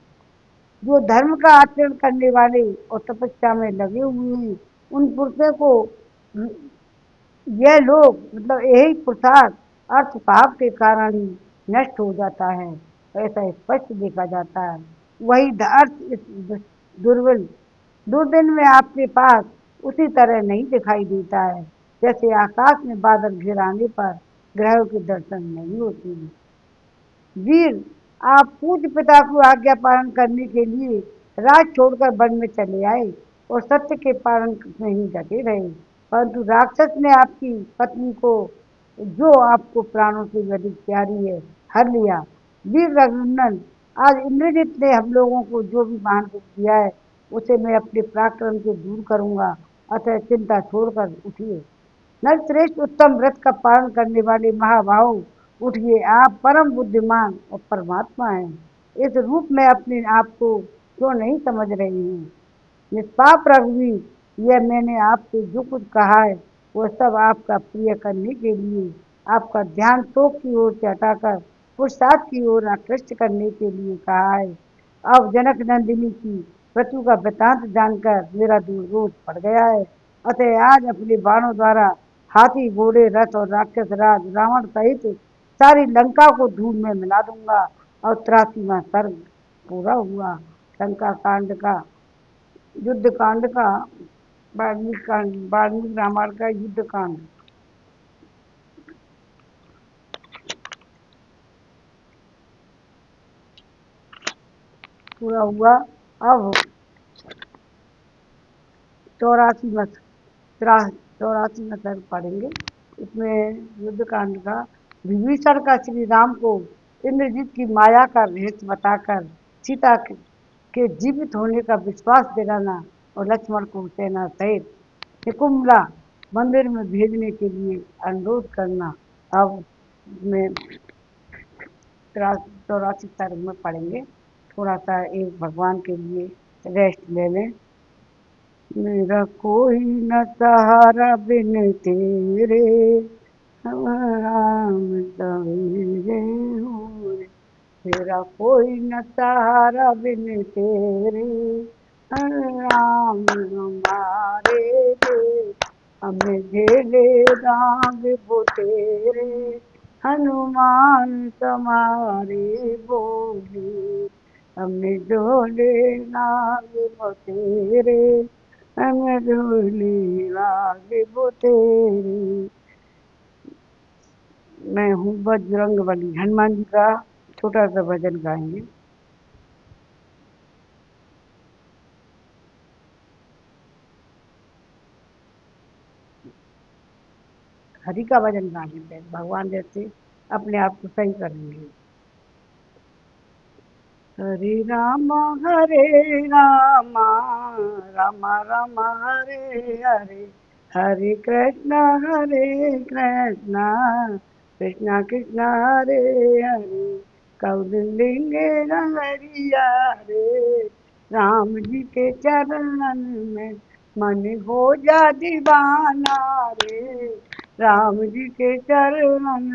जो धर्म का आचरण करने वाले और तपस्या में लगे हुए हैं उन पुरुषों को यह लोग मतलब यही पुरुषार्थ अर्थ भाव के कारण ही नष्ट हो जाता है, ऐसा स्पष्ट देखा जाता है। वही अर्थ इस दुर्बल दुर्दिन में आपके पास उसी तरह नहीं दिखाई देता है जैसे आकाश में बादल घिर आने पर ग्रहों के दर्शन नहीं होते हैं। वीर, आप पूज्य पिता को आज्ञा पालन करने के लिए राज छोड़कर वन में चले आए और सत्य के पालन में ही डटे रहे, परंतु राक्षस ने आपकी पत्नी को, जो आपको प्राणों से भी अधिक प्यारी है, हर लिया। वीर रघुनंदन, आज इंद्रजीत ने हम लोगों को जो भी मान दुख दिया है उसे मैं अपने पराक्रम से दूर करूंगा, अतः चिंता छोड़कर उठिए। नरश्रेष्ठ उत्तम व्रत का पालन करने वाले महाभाव, उठिए, आप परम बुद्धिमान और परमात्मा हैं। इस रूप में अपने आप को क्यों नहीं समझ रहे हैं? निष्पाप रघुवीर, यह मैंने आपसे जो कुछ कहा है वह सब आपका प्रिय करने के लिए, आपका ध्यान शोक की ओर से हटाकर पुरुषार्थ की ओर आकृष्ट करने के लिए कहा है। अब जनक नंदिनी की मृत्यु का वृतांत जानकर मेरा दूर रोज पड़ गया है, अतः आज अपने बाणों द्वारा हाथी घोड़े रथ और राक्षस राज रावण सहित सारी लंका को धूल में मिला दूंगा। और 83वां सर्ग पूरा हुआ। लंका कांड का, युद्ध कांड का, वाल्मीकि रामायण का युद्ध कांड पूरा हुआ। अब 84वां 84वां सर्ग पढ़ेंगे। इसमें युद्ध कांड का विभीषण का श्री राम को इंद्रजीत की माया का रहस्य बताकर सीता के जीवित होने का विश्वास दिलाना और लक्ष्मण को सेना सहित निकुंभला मंदिर में भेजने के लिए अनुरोध करना। अब में 84 सर्ग में पढ़ेंगे। थोड़ा सा एक भगवान के लिए रेस्ट ले लें। मेरा कोई न सहारा बिन तेरे, राम सवेरे हो रे। मेरा कोई न सहारा बिन तेरे, राम हमारे दे। हमें झेले राग वो तेरे, हनुमान तुम्हारे बोले। हमें झोले नाग वो तेरे, हमें झोले नाग वो तेरे। मैं हूँ बजरंगबली, हनुमान जी का छोटा सा भजन गाएंगे। हरि का भजन गाएंगे, भगवान जैसे अपने आप को सही करेंगे। हरे राम राम राम हरे हरे, हरे कृष्ण कृष्ण कृष्ण हरे हरे। कौलिंगे नगरिया रे, राम जी के चरणन में मन हो जा दीवाना रे। राम जी के चरणन,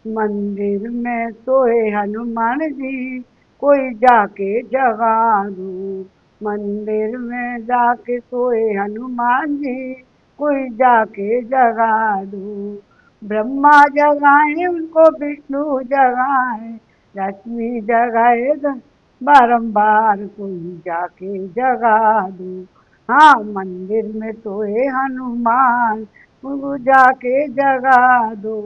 मंदिर में सोए हनुमान जी, कोई जाके जगा दो। मंदिर में जाके सोए हनुमान जी, कोई जाके जगा दो। ब्रह्मा जगाए उनको, विष्णु जगाए, लक्ष्मी जगाए, बारंबार कोई जाके जगा दो। हाँ, मंदिर में सोए हनुमान, उनको जाके जगा दो।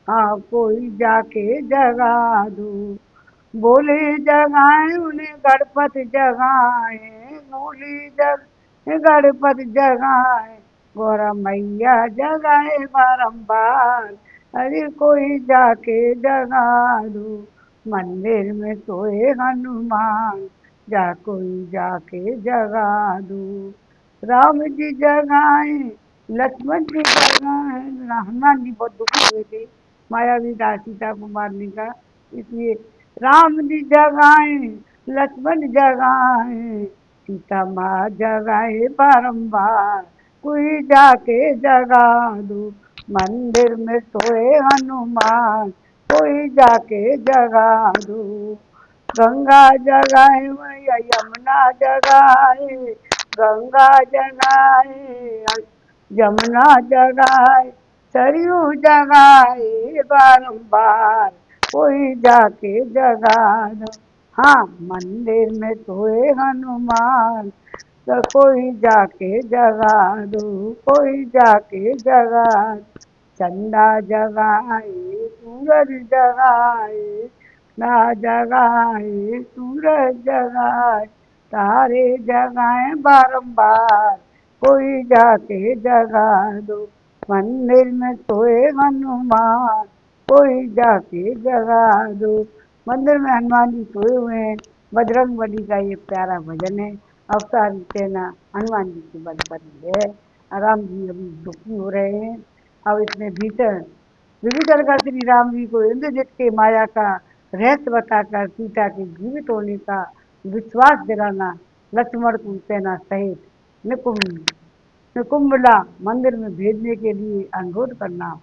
हाँ, कोई जाके जगा दो। बोले जगाए उन्हें गणपति जगाए, बोली जग गणपति जगाए, गौरा मैया जगाए बारंबार। अरे कोई जाके जगा दो, मंदिर में सोए हनुमान, जा कोई जाके जगा दो। राम जी जगाए, लक्ष्मण जी जगाए। हनुमान जी बहुत दुखी हुए थे मायावी सीता को मारने का, इसलिए राम जी जगाए, लक्ष्मण जगाए, सीता माँ जगाए बारंबार, कोई जाके जगा दो, मंदिर में सोए हनुमान, कोई जाके जगा दो। गंगा जगाए मैया यमुना जगाए, गंगा जगाए यमुना जगाए, सरयू जगाए बारंबार, कोई जाके जगा दो। हाँ, मंदिर में सोए हनुमान, तो कोई जाके जगा दो, कोई जाके जगा दो। चंदा जगाए, सूरज जगाए, ना जगाए, सूरज जगाए, तारे जगाए बारंबार, कोई जाके जगा दो। मंदिर में सोए हनुमान, कोई जाके जगा दो। मंदिर में हनुमान जी सोए हुए हैं। बजरंग बली का ये प्यारा भजन है। अब सारी सेना हनुमान जी की बल पर ही है। राम जी अभी दुखी हो रहे हैं। अब इसमें भीतर विभीषण का श्री राम जी को इंद्रजित के माया का रहस्य बताकर सीता के जीवित होने का विश्वास दिलाना, लक्ष्मण को सेना सहित निकुंभ निकुंभला मंदिर में भेजने के लिए अनुरोध करना।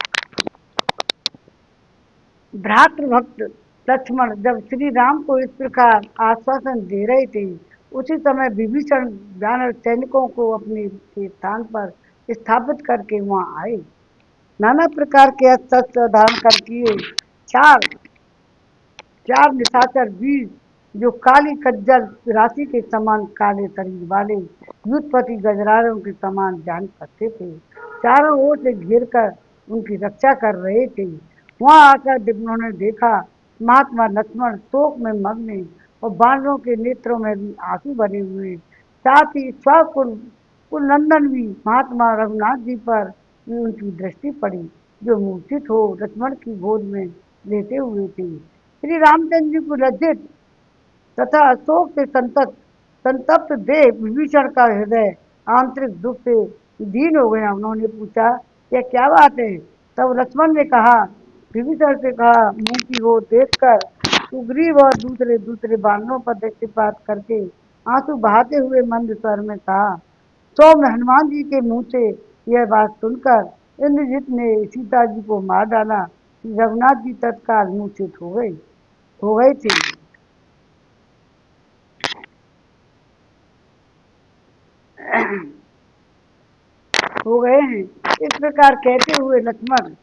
भ्रातृभक्त लक्ष्मण जब श्री राम को इस प्रकार आश्वासन दे रहे थे, उसी समय विभीषण वानर सैनिकों को अपने के स्थान पर स्थापित करके वहां आए। नाना प्रकार के अस्त्र धारण कर किए चार चार निशाचर वीर, जो काली कज्जल राशि के समान काले शरीर वाले युद्धपति गजरारों के समान जान करते थे, चारों ओर से घेर कर उनकी रक्षा कर रहे थे। वहां आकर जब उन्होंने देखा, महात्मा लक्ष्मण शोक में मग्न हैं और बानरों के नेत्रों में भी आंसू भरे हुए, साथ ही स्वकुल कुलनंदन भी महात्मा रघुनाथ जी पर उनकी दृष्टि पड़ी, जो मूर्छित हो लक्ष्मण की गोद में लेटे हुए थे। श्री रामचंद्र जी को लज्जित तथा अशोक से संतप्त देख विभीषण का हृदय आंतरिक दुख से दीन हो गया। उन्होंने पूछा, यह क्या बात है? तब लक्ष्मण ने कहा, विभीषण से कहा, मुंह की ओर देखकर सुग्रीव और दूसरे दूसरे बानरों पर दृष्टिपात करके आंसू बहाते हुए मंद स्वर में कहा। तो मैं हनुमान जी के मुंह से यह बात सुनकर इंद्रजीत ने सीता जी को मार डाला। रघुनाथ जी तत्काल मूर्छित हो गए थे। हो गए हैं। इस प्रकार कहते हुए लक्ष्मण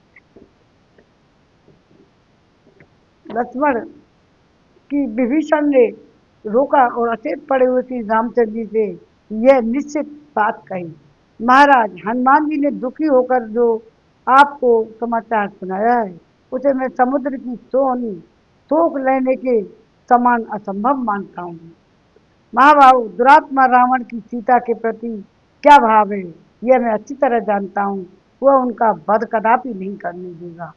की विभीषण ने रोका और अचेत पड़े हुए श्री रामचंद्र जी से यह निश्चित बात कही, महाराज हनुमान जी ने दुखी होकर जो आपको समाचार सुनाया है, उसे मैं समुद्र की सोनी सोख लेने के समान असंभव मानता हूँ। महाभाव दुरात्मा रावण की सीता के प्रति क्या भाव है, यह मैं अच्छी तरह जानता हूँ। वह उनका वध कदापि नहीं करने देगा।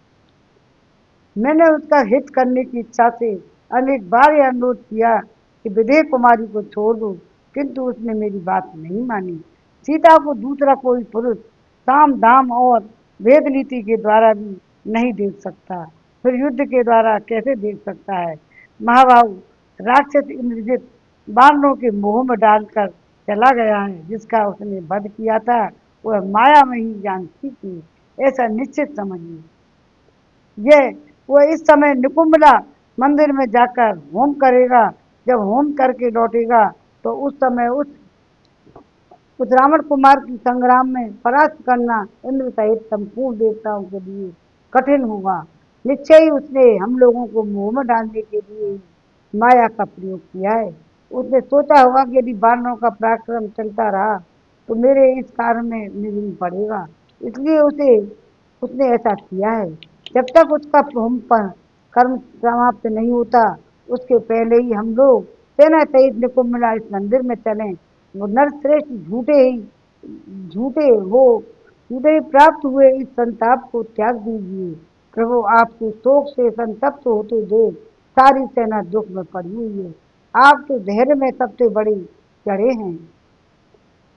मैंने उसका हित करने की इच्छा से अनेक बार यह अनुरोध किया कि विदेह कुमारी को छोड़ दो, किंतु उसने मेरी बात नहीं मानी। सीता को दूसरा कोई पुरुष साम दाम और वेद नीति के द्वारा भी नहीं देख सकता, फिर युद्ध के द्वारा कैसे देख सकता है? महाबाहु राक्षस इंद्रजित बानरों के मोह में डालकर चला गया है। जिसका उसने वध किया था वह माया में ही जानती थी, ऐसा निश्चित समझिए। यह वह इस समय निकुंभला मंदिर में जाकर होम करेगा। जब होम करके लौटेगा तो उस समय उस रावण कुमार की संग्राम में परास्त करना इंद्र सहित संपूर्ण देवताओं के लिए कठिन होगा। निश्चय ही उसने हम लोगों को मोह में डालने के लिए ही माया का प्रयोग किया है। उसने सोचा होगा कि यदि बानरों का पराक्रम चलता रहा तो मेरे इस कार्य में निधन पड़ेगा, इसलिए उसने ऐसा किया है। जब तक उसका होम पर कर्म समाप्त नहीं होता, उसके पहले ही हम लोग सेना सहित निकुंभला इस मंदिर में चलें। वो नरश्रेष्ठ झूठे हो झूठे ही प्राप्त हुए इस संताप को त्याग दीजिए। प्रभु आपको शोक से संतप्त होते देख सारी सेना दुख में पड़ी हुई है। आप तो धैर्य में सबसे बड़े चढ़े हैं।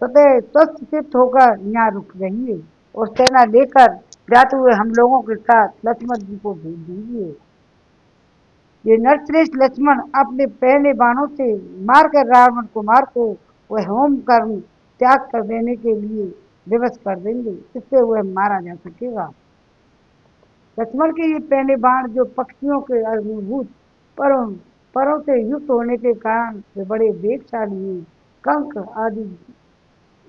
सदैव स्वस्थ चित्त होकर यहाँ रुक रहिए और सेना लेकर जाते हुए हम लोगों के साथ लक्ष्मण जी को भेज दीजिए। ये नरश्रेष्ठ लक्ष्मण अपने पहले बाणों से मारकर रावण कुमार को वह होम कर्म त्याग कर देने के लिए विवश कर देंगे, इससे वह मारा जा सकेगा। लक्ष्मण के ये पहले बाण जो पक्षियों के अनुभूत परों परों से युक्त होने के कारण वे बड़े वेगशाली हैं। कंक आदि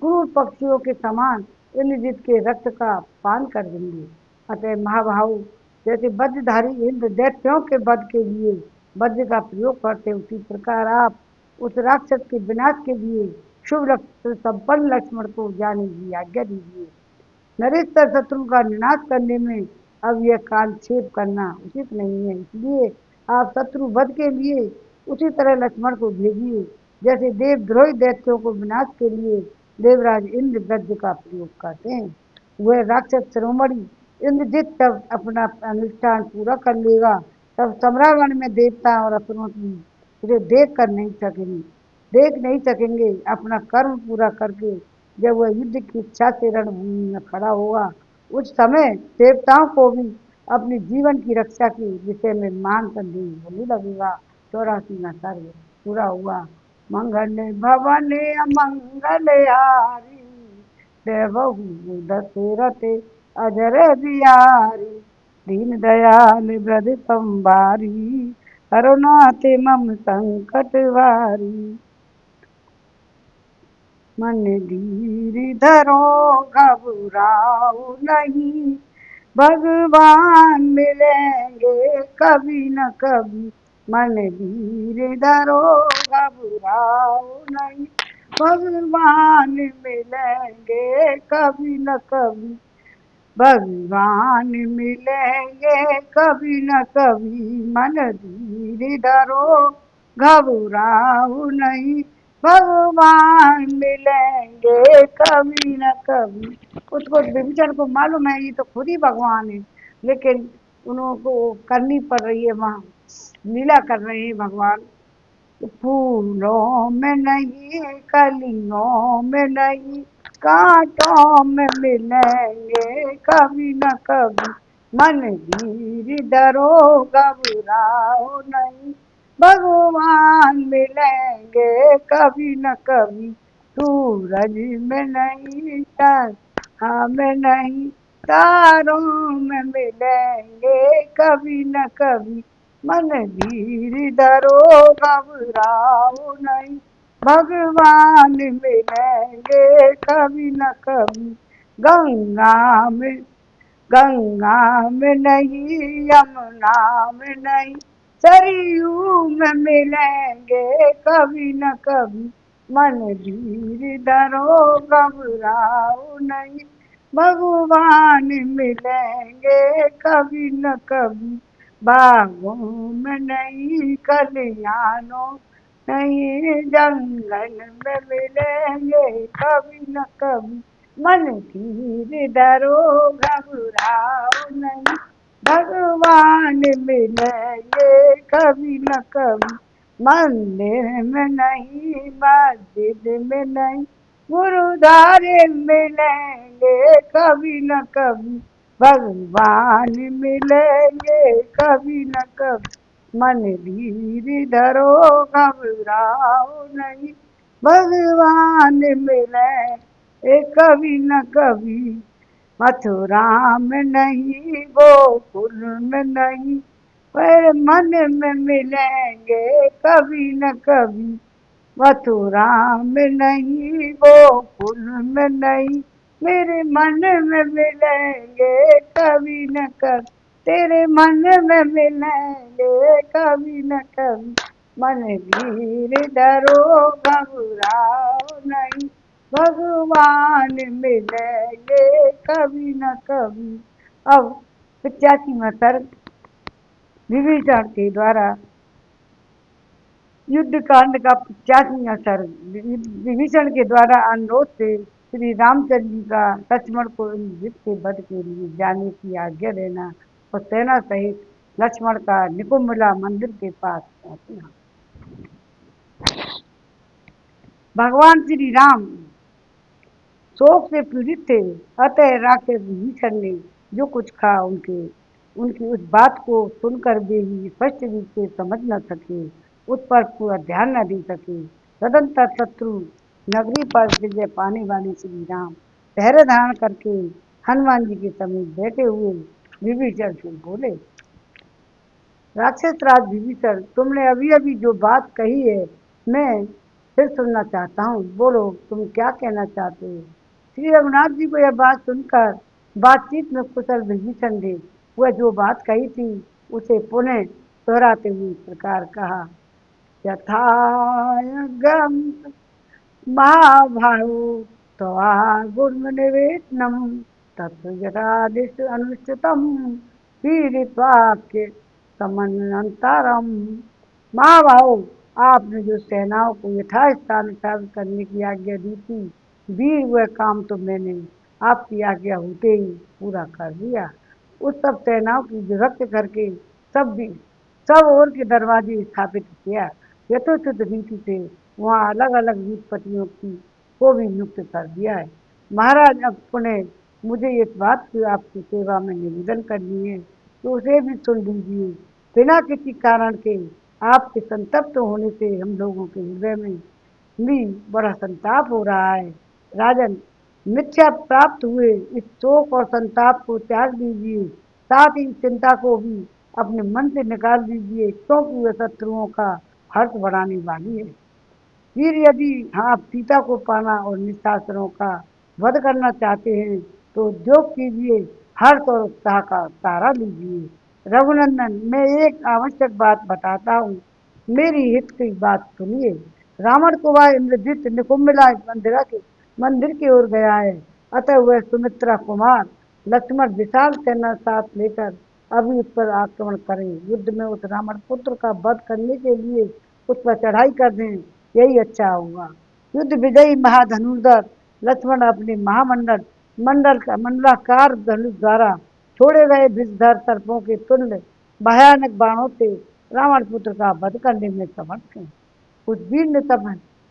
क्रूर पक्षियों के समान इंद्रजीत के रक्त का पान कर देंगे। अतः महाभाव जैसे वज्रधारी इंद्र दैत्यों के वध के लिए वज्र का प्रयोग करते उसी प्रकार आप उस राक्षस के विनाश के लिए शुभ लक्ष्य संपन्न लक्ष्मण को जाने की आज्ञा दीजिए। नरेश्वर शत्रु का विनाश करने में अब यह कालक्षेप करना उचित नहीं है, इसलिए आप शत्रु वध के लिए उसी तरह लक्ष्मण को भेजिए जैसे देवद्रोही दैत्यों को विनाश के लिए देवराज इंद्र वज्र का प्रयोग करते हैं। वह राक्षस शिरोमणि इंद्रजित तब अपना अनुष्ठान पूरा कर लेगा, तब सम्रावण में देवता और असुरों की उसे देख नहीं सकेंगे। अपना कर्म पूरा करके जब वह युद्ध की इच्छा से रणभूमि में खड़ा होगा, उस समय देवताओं को भी अपने जीवन की रक्षा के विषय में मान संदेह होने लगेगा। 84वां सर्ग पूरा हुआ। मंगल भवन अमंगल हारी, देवहु दशरथ अजर बिहारी, दीन दयाल ब्रज संबारी, करुणाते मम संकट वारी। मन धीर धरो घबराओ नहीं, भगवान मिलेंगे कभी न कभी। मन धीर धरो घबराओ नहीं, भगवान मिलेंगे कभी न कभी। भगवान मिलेंगे कभी न कभी। मन धीर धरो घबराओ नहीं, भगवान मिलेंगे कभी न कभी। उसको विभीषण को मालूम है ये तो खुद ही भगवान है, लेकिन उनको करनी पड़ रही है, वहाँ लीला कर रहे हैं भगवान। फूलों में नहीं कलियों में नहीं, कांटों में मिलेंगे कभी न कभी। मन धीर धरो घबराओ नहीं, भगवान मिलेंगे कभी न कभी। सूरज में नहीं चंद्रमा में नहीं, तारों में मिलेंगे कभी न कभी। मन धीर धरो घबराओ नहीं, भगवान मिलेंगे कभी न कभी। गंगा में नहीं, यमुना में नहीं, सरयू में मिलेंगे कभी न कभी। मन धीर धरो घबराओ नहीं, भगवान मिलेंगे कभी न कभी। बागों में नहीं खलिहानों नहीं, जंगल में मिलेंगे कभी न कभी। मन धीर धरो घबराओ नहीं, भगवान मिलेंगे कभी न कभी। मंदिर में नहीं मस्जिद में नहीं, गुरुद्वारे मिलेंगे कभी न कभी। भगवान मिलेंगे कभी न कभी। मन धीर धरो घबराओ नहीं, भगवान मिलेंगे कभी न कभी। मथुरा में नहीं गोकुल में नहीं, पर मन में मिलेंगे कभी न कभी। मथुरा में नहीं गोकुल में नहीं, मेरे मन में मिलेंगे कभी न कभी। तेरे मन में मिलेंगे कभी न कभी। मन धीर धरो घबराओ नहीं, भगवान मिलेंगे कभी न कभी। अब 85वां सर्ग विभीषण के द्वारा युद्ध कांड का 85वां सर्ग। विभीषण के द्वारा अनुरोध से श्री रामचंद्र जी का लक्ष्मण को इंद्रजित के वध के लिए जाने की आज्ञा देना। और सेना सहित लक्ष्मण का निकुंभला मंदिर के पास पहुंचना। भगवान श्री राम शोक से पीड़ित थे, अतः राक्षस विभीषण ने जो कुछ कहा उनके उनकी उस बात को सुनकर वे ही स्पष्ट रूप से समझ न सके, उस पर पूरा ध्यान न दे सके। तदंतर शत्रु नगरी पर विजय पाने वाले श्री राम पहरे धारण करके हनुमान जी के समीप बैठे हुए विभीषण से बोले, राक्षस राज विभीषण, तुमने अभी अभी जो बात कही है मैं फिर सुनना चाहता हूँ, बोलो तुम क्या कहना चाहते हो। श्री रघुनाथ जी को यह बात सुनकर बातचीत में कुशल विभीषण ने वह जो बात कही थी उसे पुनः दोहराते हुए इस प्रकार कहा, यथागम महाभारु त्वा गुरुनिवेदनम तत् यथादिश अनुष्ठितम पीड़ित्वाक्य समन्वंतरम। महाभाव, आपने जो सेनाओं को यथास्थान स्थापित करने की आज्ञा दी थी, वीर वह काम तो मैंने आपकी आज्ञा होते ही पूरा कर दिया। उस सब सेनाओं की विभक्त करके सब ओर के दरवाजे स्थापित किया। यथोचित रीति से वहाँ अलग अलग विपत्तियों की को भी नियुक्त कर दिया है। महाराज, अब पुनः मुझे इस बात की आपकी सेवा में निवेदन करनी है तो उसे भी सुन लीजिए। बिना किसी कारण के आपके संतप्त होने से हम लोगों के हृदय में भी बड़ा संताप हो रहा है। राजन, मिथ्या प्राप्त हुए इस शोक और संताप को त्याग दीजिए, साथ ही चिंता को भी अपने मन से निकाल दीजिए, क्योंकि वह शत्रुओं का हर्ष बढ़ाने वाली है। फिर यदि आप सीता को पाना और निशाचरों का वध करना चाहते हैं तो उद्योग कीजिए, हर्ष और उत्साह का सहारा लीजिए। रघुनंदन, मैं एक आवश्यक बात बताता हूँ, मेरी हित की बात सुनिए। रावण को वह इंद्रजित निकुंभला मंदिर की ओर गया है, अतः वह सुमित्रा कुमार लक्ष्मण विशाल सेना साथ लेकर अभी उस पर आक्रमण करें, युद्ध में उस रावण पुत्र का वध करने के लिए उस पर चढ़ाई कर दें, यही अच्छा होगा। युद्ध विजयी महाधनुर्धर लक्ष्मण अपने मंडलाकार धनुष द्वारा छोड़े गए विषधर सर्पों के तुल्य भयानक बाणों से रावण पुत्र का वध करने में समर्थ हैं। उस वीर ने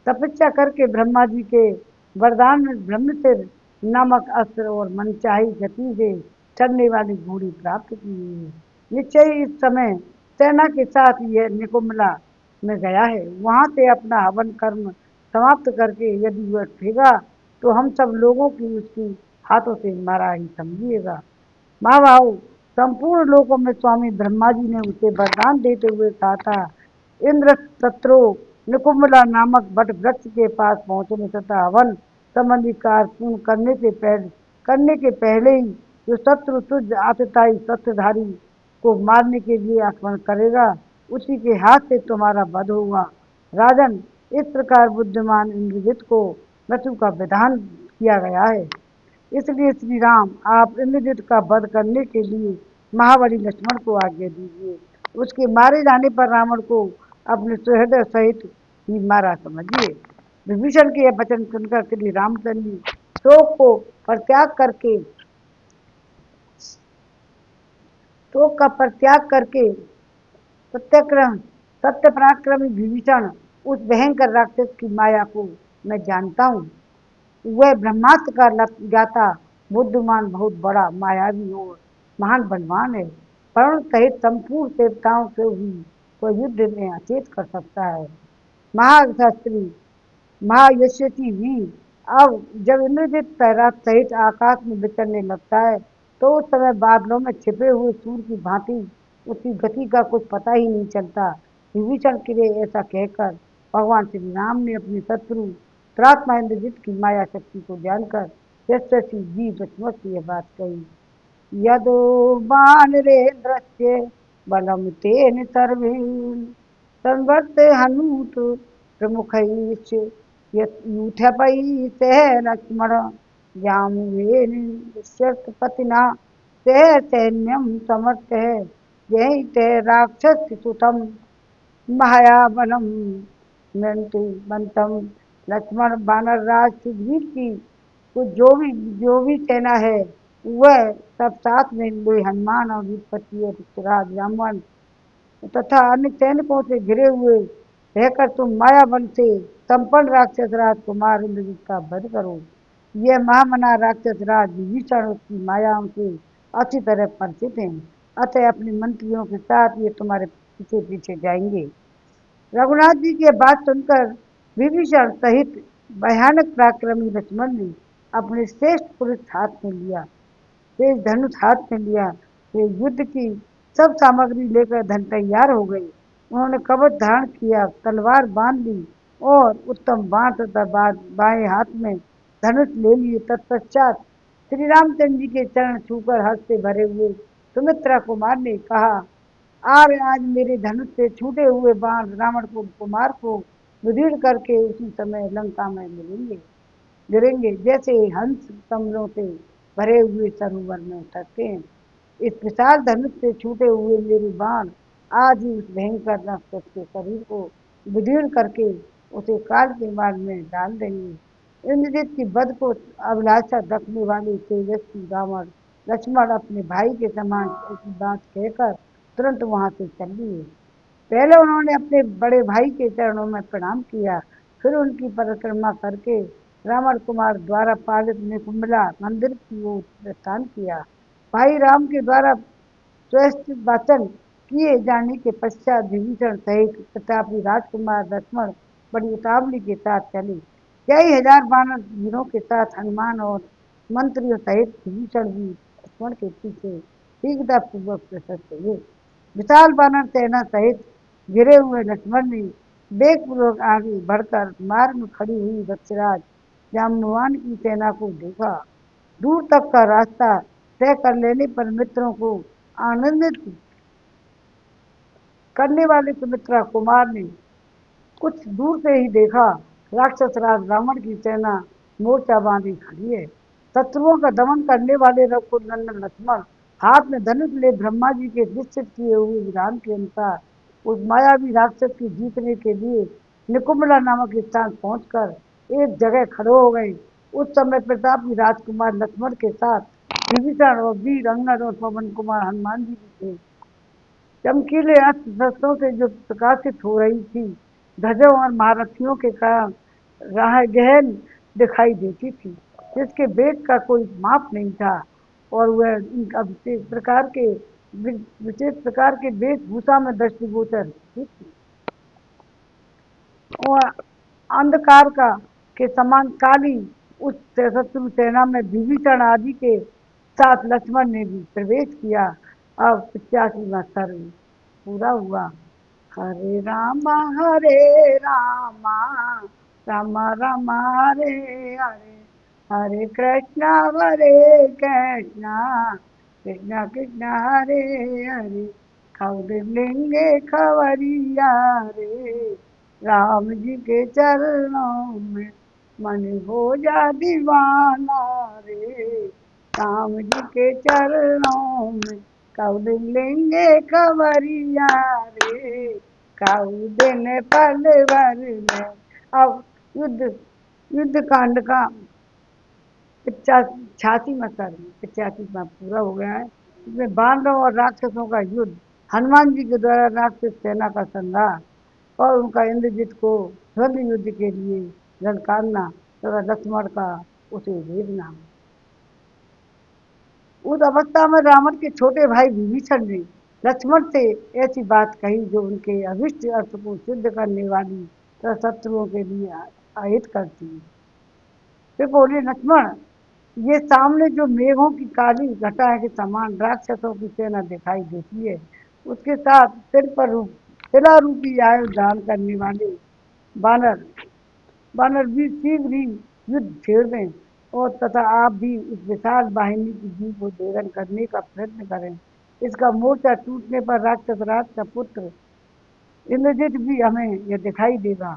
तपस्या करके ब्रह्मा जी के वरदान में ब्रह्मसिर नामक अस्त्र और मनचाही गति से चलने वाली घोड़ी प्राप्त की है। निश्चय ही इस समय सेना के साथ यह निकुंभला में गया है, वहां से अपना हवन कर्म समाप्त करके यदि वह उठेगा तो हम सब लोगों की उसकी हाथों से मारा ही समझिएगा। महाभाव, संपूर्ण लोकों में स्वामी ब्रह्मा जी ने उसे वरदान देते हुए कहा था, इंद्र शत्रु निकुंभला नामक बट वृक्ष के पास पहुंचने तथा हवन संबंधी कार्य पूर्ण करने के पहले ही जो शत्रु तुझ आतताई शस्त्रधारी को मारने के लिए आक्रमण करेगा, उसी के हाथ से तुम्हारा वध होगा। राजन, इस प्रकार बुद्धिमान इंद्रजित को मृत्यु का विधान किया गया है। इसलिए श्री राम, आप इंद्रजित का वध करने के लिए महाबली लक्ष्मण को आज्ञा दीजिए। उसके मारे जाने पर रावण को अपने सुहृदय सहित ही मारा समझिए। विभीषण के यह वचन सुनकर श्री रामचंद्र जी शोक को परित्याग करके सत्याग्रह सत्य पराक्रमी विभीषण, उस भयंकर राक्षस की माया को मैं जानता हूँ। वह ब्रह्मास्त्र का ज्ञाता बुद्धिमान बहुत बड़ा मायावी और महान बलवान है, वरुण सहित संपूर्ण देवताओं से भी वह युद्ध में अचेत कर सकता है। महाशास्त्री महायशस्वी वीर, अब जब इंद्रजित तैराक सहित आकाश में विचरने लगता है तो उस समय बादलों में छिपे हुए सूर्य की भांति उसकी गति का कुछ पता ही नहीं चलता। विभीषण के लिए ऐसा कहकर भगवान श्री राम ने अपने शत्रु त्रात्मा इंद्रजित की माया शक्ति को जानकर यशस्वी जी लक्ष्मण से यह बात कही, यदो बानरेन्द्रस्य बलम तेन सर्वे संवर्त हनुत प्रमुखैश्च यूथपै सह लक्ष्मण जामुवेन पतिना सह सैन्यम समर्थ है, यही ते राक्षस सुतम महायावनम मृंतु बंतम। लक्ष्मण बानर राज सुग्रीव की कुछ जो भी सेना है वह सब साथ में ले हनुमान और विपत्ति और पृथ्वीराज रावण तथा अन्य सैनिकों से घिरे हुए रहकर तुम माया बल से संपन्न राक्षस राजकुमार इंद्रजित का वध करो। यह महामना राक्षस राज विभीषण उसकी मायाओं से अच्छी तरह परिचित हैं, अतः अपने मंत्रियों के साथ ये तुम्हारे पीछे पीछे जाएंगे। रघुनाथ जी की बात सुनकर विभीषण सहित भयानक पराक्रमी लक्ष्मण ने अपने श्रेष्ठ पुरुष हाथ में लिया, तेज धनुष हाथ में लिया। वे युद्ध की सब सामग्री लेकर धन तैयार हो गई। उन्होंने कवच धारण किया, तलवार बांध ली और उत्तम बाण तथा बाएं हाथ में धनुष ले लिए। तत्पश्चात श्री रामचंद्र जी के चरण छूकर हर्ष से भरे हुए सुमित्रा कुमार ने कहा, आर आज मेरे धनुष से छूटे हुए बाण रावण को कुमार को विदीर्ण करके उसी समय लंका में गिरेंगे, जैसे हंस कमलों से भरे हुए सरोवर में उतरते हैं। इस विशाल धनुष से छूटे हुए मेरे बाण आज ही उस भयंकर राक्षस के शरीर को विदीर्ण करके उसे काल के मार्ग में डाल देंगे। इंद्रजीत की वध को अभिलाषा रखने वाले तेजस्वी रावण लक्ष्मण अपने भाई के समान ऐसी बात कहकर तुरंत वहां से चल दिए। पहले उन्होंने अपने बड़े भाई के चरणों में प्रणाम किया, फिर उनकी परिक्रमा करके रावण कुमार द्वारा पालित निकुंभला मंदिर की ओर प्रस्थान किया। भाई राम के द्वारा स्वस्थ वाचन किए जाने के पश्चात विभीषण सहित प्रतापी राजकुमार लक्ष्मण बड़ी उतावली के साथ चले। कई हजार बानर वीरों के साथ हनुमान और मंत्रियों सहित विभीषण भी लक्ष्मण के पीछे शीघ्रता पूर्वक प्रशस्त हुए। विशाल बानर सेना सहित गिरे हुए लक्ष्मण ने वेगपूर्वक आगे बढ़कर मार्ग में खड़ी हुई दक्षराज जाम्बवान की सेना को देखा। दूर तक का रास्ता तय कर लेने पर मित्रों को आनंदित करने वाले सुमित्रा कुमार ने कुछ दूर से ही देखा, राक्षस राज रावण की सेना मोर्चा बांधी खड़ी है। शत्रुओं का दमन करने वाले रघुकुल नंदन लक्ष्मण हाथ में धनुष ले ब्रह्मा जी के निश्चित किए हुए विधान के अनुसार उस मायावी राक्षस की जीतने के लिए निकुंभला नामक स्थान पहुंचकर एक जगह खड़े हो गए। उस समय प्रतापी राजकुमार लक्ष्मण के साथ विभीषण और वीर अंगद और पवन कुमार हनुमान जी भी थे। चमकीले अस्त्र शस्त्रों से जो प्रकाशित हो रही थी, ध्वजों और महारथियों के कारण राह गहन दिखाई देती थी, जिसके वेग का कोई माप नहीं था, और वह इनका विशेष प्रकार के वेशभूषा में दृष्टिगोचर होती थी। और अंधकार का के समान काली उस शत्रु सेना में विभीषण आदि के साथ लक्ष्मण ने भी प्रवेश किया। अब 85वां सर्ग पूरा हुआ। हरे रामा राम राम हरे हरे, हरे कृष्णा कृष्णा कृष्णा कृष्णा हरे हरे, खौलिंगे खवरिया रे, राम जी के चरणों में मन हो जा दीवाना रे, राम जी के चरणों में कौलिंगे खबरिया रे, काऊ दिन पल भर में। अब युद्ध युद्ध कांड का 86वां सर्ग 85वां पूरा हो गया है। इसमें बांधवों और राक्षसों का युद्ध, हनुमान जी के द्वारा राक्षस सेना का संहार और उनका इंद्रजीत को द्वंद्व युद्ध के लिए ललकारना तथा लक्ष्मण का उसे भेजना। उस अवस्था में रावण के छोटे भाई विभीषण ने लक्ष्मण से ऐसी बात कही जो उनके अभिष्ट अर्थ को सिद्ध करने वाली तथा शत्रुओं के लिए अहित करती है। वे बोले, लक्ष्मण, ये सामने जो मेघों की काली घटा के समान राक्षसों की सेना दिखाई देती है, उसके साथ सिर पर शिला रूपी आयु धारण करने वाले बानर बानर भी शीघ्र ही युद्ध छेड़ दें, और तथा आप भी इस विशाल वाहिनी की जीव को देवन करने का प्रयत्न करें। इसका मोर्चा टूटने पर राक्षस राज का पुत्र इंद्रजित भी हमें यह दिखाई देगा।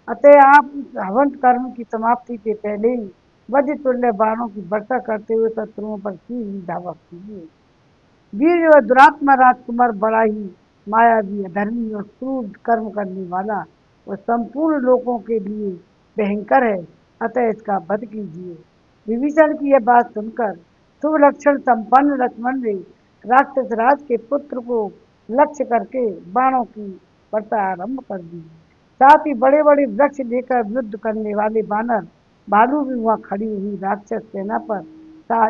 अतः आप इस हवन कर्म की समाप्ति के पहले ही वज्र तुल्य बाणों की वर्षा करते हुए शत्रुओं पर शीघ्र धावा कीजिए। वीर व दुरात्मा राजकुमार बड़ा ही मायावी, धर्मी और क्रूर कर्म करने वाला और संपूर्ण लोगों के लिए भयंकर है, अतः इसका वध कीजिए। विभीषण की यह बात सुनकर शुभ लक्षण संपन्न लक्ष्मण ने राक्षस राज के पुत्र को लक्ष्य करके बाणों की वर्षा आरंभ कर दी। साथ ही बड़े बड़े वृक्ष लेकर युद्ध करने वाले बानर भालू भी वहां खड़ी हुई राक्षस सेना पर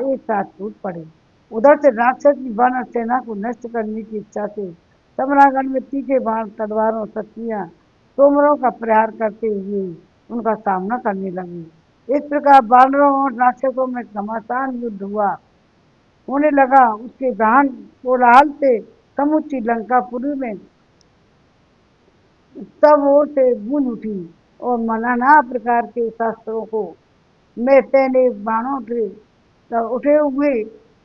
एक साथ टूट पड़े। उधर से राक्षस की वानर सेना को नष्ट करने की इच्छा से समरांगण में तीखे बाण तलवारों शक्तियां तोमरों का प्रहार करते हुए उनका सामना करने लगे। इस प्रकार बानरों और राक्षसों में घमासान युद्ध हुआ होने लगा। उसके गहन कोलाहल से समुची लंकापुरी में सब ओर से गूंज उठी और नाना प्रकार के शस्त्रों को में पहने बाणों के उठे हुए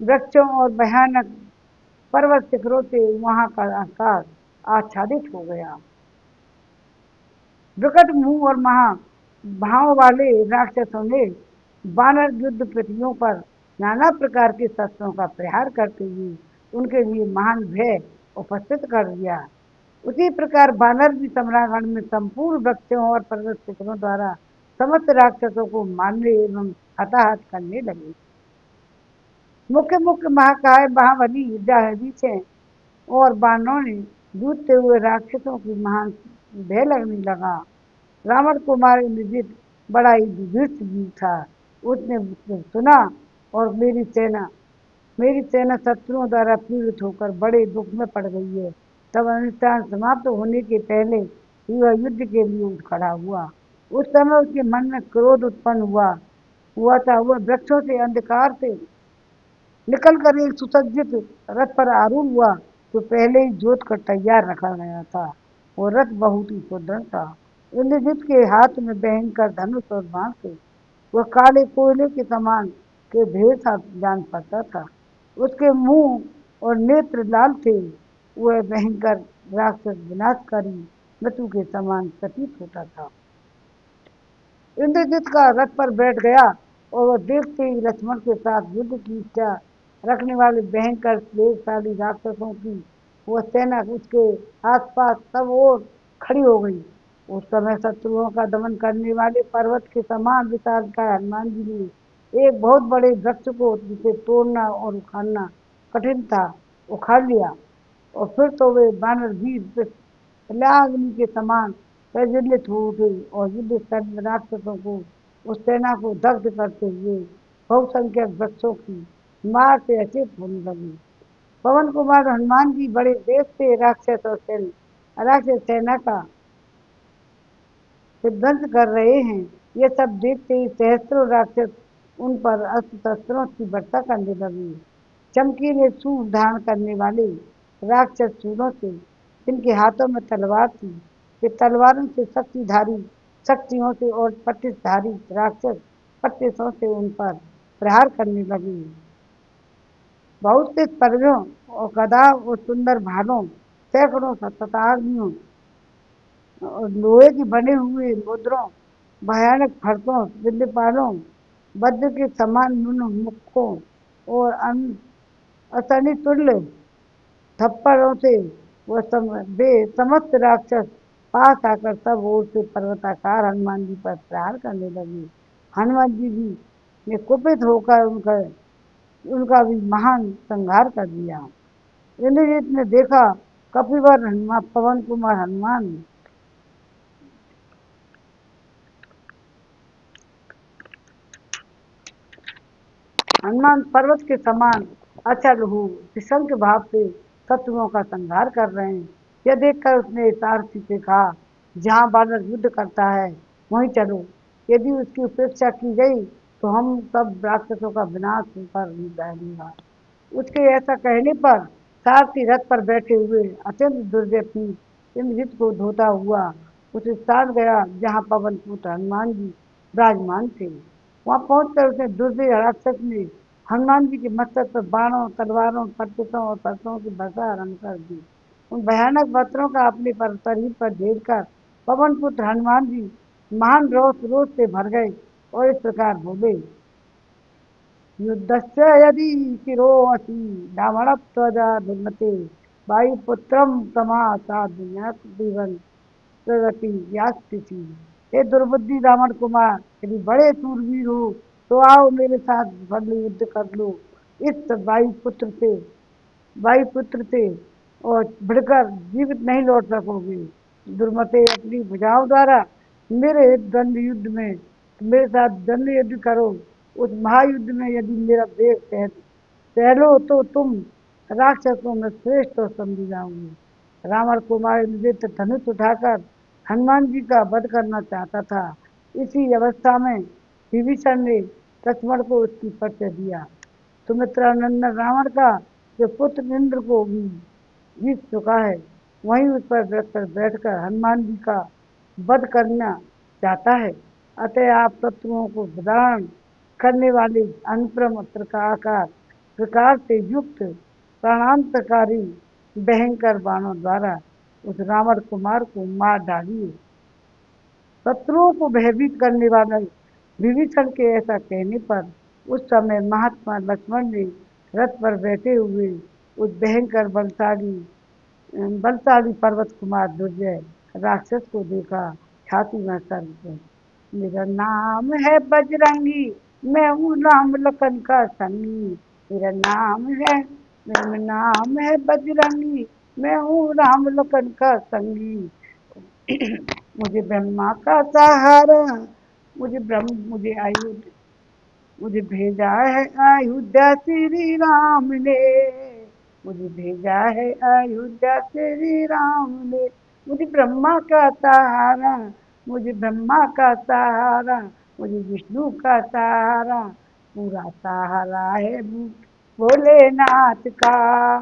वृक्षों और भयानक पर्वत शिखरों से वहां का आकाश आच्छादित हो गया। विकट मुंह और महा भाव वाले राक्षसों ने वानर युद्ध पृथ्वियों पर नाना प्रकार के शस्त्रों का प्रहार करते हुए उनके लिए महान भय उपस्थित कर दिया। उसी प्रकार वानर भी सम्रागण में संपूर्ण वृक्षों और पर्वत शिखरों द्वारा समस्त राक्षसों को मारने एवं हताहत करने लगे। मुख्य मुख्य महाकाय महाबली बीच हैं और बानों ने जूझते हुए राक्षसों की महान भय लगने लगा। रावण कुमार इंद्रजित बड़ा ही दुर्धर्ष जीव था। उसने सुना और मेरी सेना शत्रुओं द्वारा पीड़ित होकर बड़े दुख में पड़ गई है। तब अनुष्ठान समाप्त होने के पहले ही वह युद्ध के लिए उठ खड़ा हुआ। उस समय उसके मन में क्रोध उत्पन्न हुआ था। वह वृक्षों से अंधकार से निकल कर एक सुसज्जित रथ पर आरूढ़ हुआ जो पहले ही जोत कर तैयार रखा गया था। वो रथ बहुत ही सुदृढ़ था। इंद्रजित के हाथ में भयंकर धनुष और बाण थे। वह काले कोयले के समान के ढेर सा जान पड़ता था। उसके मुंह और नेत्र लाल थे। वह भयंकर राक्षस विनाशकारी मृत्यु के समान प्रतीत होता था। इंद्रजित का रथ पर बैठ गया और वह देखते ही लक्ष्मण के साथ युद्ध की इच्छा रखने वाले भयंकर वेगशाली राक्षसों की वह सेना उसके आसपास सब ओर खड़ी हो गई। उस समय शत्रुओं का दमन करने वाले पर्वत के समान विशालकाय हनुमान जी ने एक बहुत बड़े वृक्ष को जिसे तोड़ना और उखाड़ना कठिन था उखाड़ लिया। और फिर तो वे बानर वीर अग्नि के समान प्रज्वलित हो उठे और युद्ध स्थल में राक्षसों को उस सेना को दग्ध करते हुए बहुसंख्यक वृक्षों की मार से अचेत होने लगी। पवन कुमार हनुमान जी बड़े देश से राक्षस सेना का विध्वंस कर रहे हैं। ये सब देखते ही सहस्त्रों राक्षस उन पर अस्त्र शस्त्रों की वर्षा करने लगे। चमकीले सूर धारण करने वाले राक्षस सूरों से जिनके हाथों में तलवार थी वे तलवारों से शक्तियों से और पट्टिसधारी राक्षस पट्टिसों से उन पर प्रहार करने लगे। बहुत से पर्वों और गदा और सुंदर भालों सैकड़ों शताग्नियों और लोहे के बने हुए मुद्रों भयानक फरसों विल्लपालों वज्र के समान मुक्कों और असनितुल्य थप्पड़ों से वे समस्त राक्षस पास आकर सब ओर से पर्वताकार हनुमान जी पर प्रहार करने लगे। हनुमान जी भी ने कुपित होकर उनका भी महान संहार कर दिया। इंद्रजीत ने देखा कपिवर हनुमान पवन कुमार हनुमान पर्वत के समान अचल हो निशंक भाव से शत्रुओं का संहार कर रहे हैं। यह देखकर उसने सारथी से कहा, जहाँ बानर युद्ध करता है वहीं चलो। यदि उसकी उपेक्षा की गई तो हम सब राक्षसों का विनाश होकर ही जाएगा। उसके ऐसा कहने पर सारथी रथ पर बैठे हुए अत्यंत दुर्व्यक्ति इंद्रजित को धोता हुआ उस स्थान गया जहाँ पवन पुत्र हनुमान जी विराजमान थे। वहां पहुंचकर उसने दुर्जय राक्षस ने हनुमान जी के मस्तक पर बाणों तलवारों पट्टिसों और परसों की वर्षा आरंभ कर दी। उन भयानक वस्त्रों का अपने पर शरीर पर ढेर कर पवन पुत्र हनुमान जी महान रोष से भर गए और इस प्रकार बोले, युद्धस्य यदि शिरोऽसि रावणध्वजा दुर्मते वायुपुत्रं समासाद्य प्रगति व्यास्ति। हे दुर्बुद्धि रावण कुमार, यदि बड़े सूरवीर हो तो आओ मेरे साथ भले युद्ध कर लो। इस वायुपुत्र से और बढ़कर जीवित नहीं लौट सकोगे। दुर्मते अपनी भुजाओं द्वारा मेरे द्वंद्व युद्ध में मेरे साथ द्वंद्व युद्ध करो। उस महायुद्ध में यदि मेरा वेग पहलो तो तुम राक्षसों में श्रेष्ठ और समझी जाओगे। रावण कुमार इंद्रजित धनुष उठाकर हनुमान जी का वध करना चाहता था। इसी अवस्था में विभीषण ने लक्ष्मण को उसकी परिचय दिया। सुमित्रा नंदन रावण का जो पुत्र इंद्र को भी जीत चुका है, वहीं उस पर रथ पर बैठकर हनुमान जी का वध करना चाहता है। अतः आप शत्रुओं को विदारण करने वाले अनुपम आकार प्रकार से युक्त प्राणांतकारी भयंकर बाणों द्वारा उस रावण कुमार को मार डालिए। शत्रुओं को भयभीत करने वाले विभीषण के ऐसा कहने पर उस समय महात्मा लक्ष्मण ने रथ पर बैठे हुए उस भयंकर बलशाली पर्वत कुमार दुर्जय राक्षस को देखा। छाती में सर मेरा नाम है बजरंगी, मैं हूँ राम लखन का संगी। मेरा नाम है बजरंगी, मैं हूँ राम लखन का संगी। मुझे ब्रह्मा का सहारा, मुझे मुझे भेजा है अयोध्या श्री राम ने। मुझे भेजा है अयोध्या श्री राम ने। मुझे ब्रह्मा का सहारा, मुझे ब्रह्मा का सहारा, मुझे विष्णु का सहारा, पूरा सहारा है भोलेनाथ का।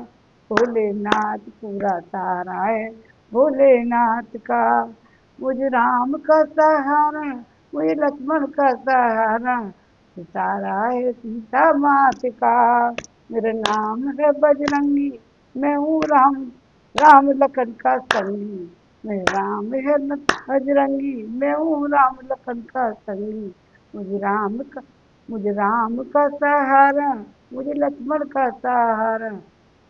भोलेनाथ पूरा सहारा है भोलेनाथ का। मुझे राम का सहारा, मुझे लक्ष्मण का सहारा, सितारा है सीता मात का। मेरा नाम है बजरंगी, मैं हूँ राम लखन का संगी। बजरंगी, मैं हूँ राम लखन का संगी। मुझे राम का मुझे राम का सहारा, मुझे लक्ष्मण का सहारा,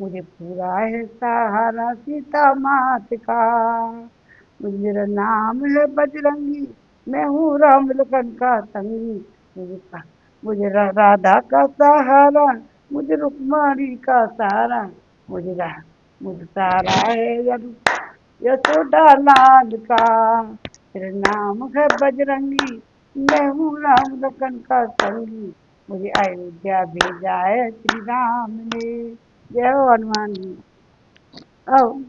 मुझे पूरा है सहारा सीता मात का। मेरा नाम है बजरंगी, मैं हूँ राम लखन का संगी। राधा का सहारा, मुझे रुक्माणी का सहारा, मुझे सहारा है यशोदा लाल का। मेरा नाम है बजरंगी, मैं हूँ राम लखन का संगी। मुझे अयोध्या भेजा है श्री राम ने। जय हो हनुमान जी। अब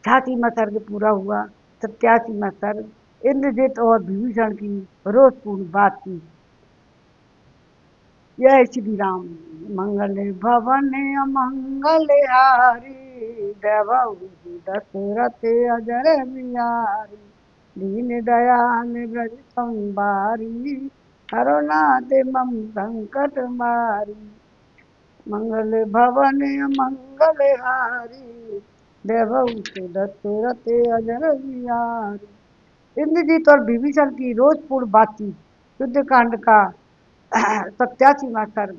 86वां सर्ग पूरा हुआ। 87वां सर्ग इंद्रजित और विभीषण की रोषपूर्ण बातचीत। जय श्री राम। मंगल भवन अमंगल हारी, वैभव दशरथ अजर बिहारी। दीन दयाल ब्रज संबारी, करुणा ते मम संकट मारी। मंगल भवन मंगल हारी, वैभव दशरथ अजर बिहारी। इंद्रजीत और विभीषण की रोजपूर्ण बातचीत। युद्धकांड का 87वां सर्ग।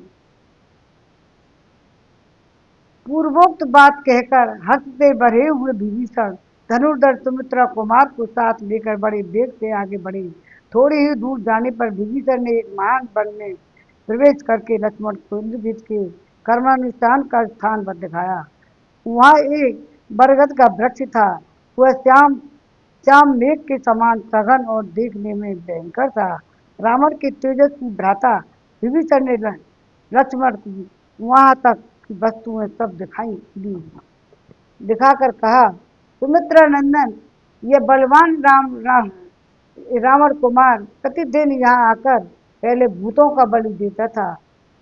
पूर्वोक्त बात कहकर हर्ष से भरे हुए विभीषण धनुर्धर सुमित्रा कुमार को साथ लेकर बड़े वेग से आगे बढ़े। थोड़ी ही दूर जाने पर विभीषण ने एक महान वन में प्रवेश करके लक्ष्मण को इंद्रजीत के कर्मानुष्ठान का स्थान पर दिखाया। वहाँ एक बरगद का वृक्ष था। वह श्याम श्याम मेघ के समान सघन और देखने में भयंकर था। रावण के तेजस्वी भ्राता विभीषण ने लक्ष्मण को वहां तक की वस्तुएं सब दिखाई दी। दिखाकर कहा, सुमित्रा नंदन, ये बलवान रावण कुमार प्रतिदिन यहाँ आकर पहले भूतों का बलि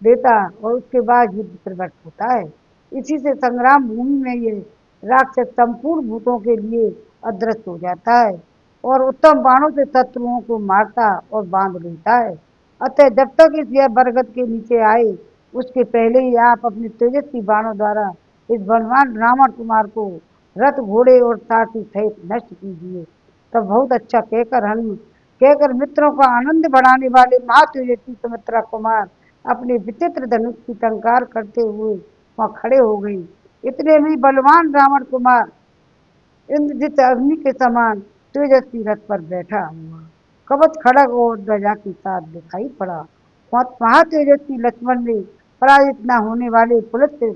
देता और उसके बाद युद्ध प्रवृत्त होता है। इसी से संग्राम भूमि में ये राक्षस संपूर्ण भूतों के लिए अदृश्य हो जाता है और उत्तम बाणों से शत्रुओं को मारता और बांध लेता है। अतः जब तक इस यह बरगद के नीचे आए, उसके पहले ही आप अपने तेजस्वी बाणों द्वारा इस बलवान रावण कुमार को रथ घोड़े और सारथी सहित नष्ट कीजिए। तब बहुत अच्छा कहकर मित्रों का आनंद बढ़ाने वाले महातेजस्वी सुमित्रा कुमार अपने विचित्र धनुष की टंकार करते हुए वहां खड़े हो गई। इतने में बलवान रावण कुमार इंद्रजित अग्नि के समान तेजस्वी रथ पर बैठा हुआ कवच खड़ग और ध्वजा के साथ दिखाई पड़ा। वहां तेजस्वी लक्ष्मण ने पराजित न होने वाले पुलत्य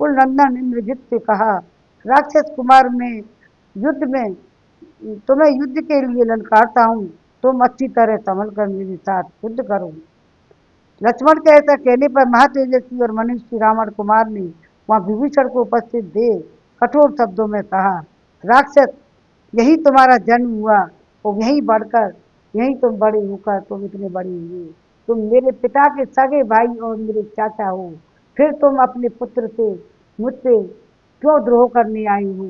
कुलनंदन इंद्रजित से कहा, राक्षस कुमार में तुम्हें युद्ध के लिए ललकारता हूँ, तुम अच्छी तरह संभल कर मेरे साथ युद्ध करो। लक्ष्मण के ऐसा कहने पर महातेजस्वी और मनुष्य रावण कुमार ने वहां विभीषण को उपस्थित देख कठोर शब्दों में कहा, राक्षस, यही तुम्हारा जन्म हुआ और यहीं बढ़कर यहीं तुम बड़े होकर तुम इतने बड़े हुए। तुम मेरे पिता के सगे भाई और मेरे चाचा हो, फिर तुम अपने पुत्र से मुझसे क्यों द्रोह करने आई हो?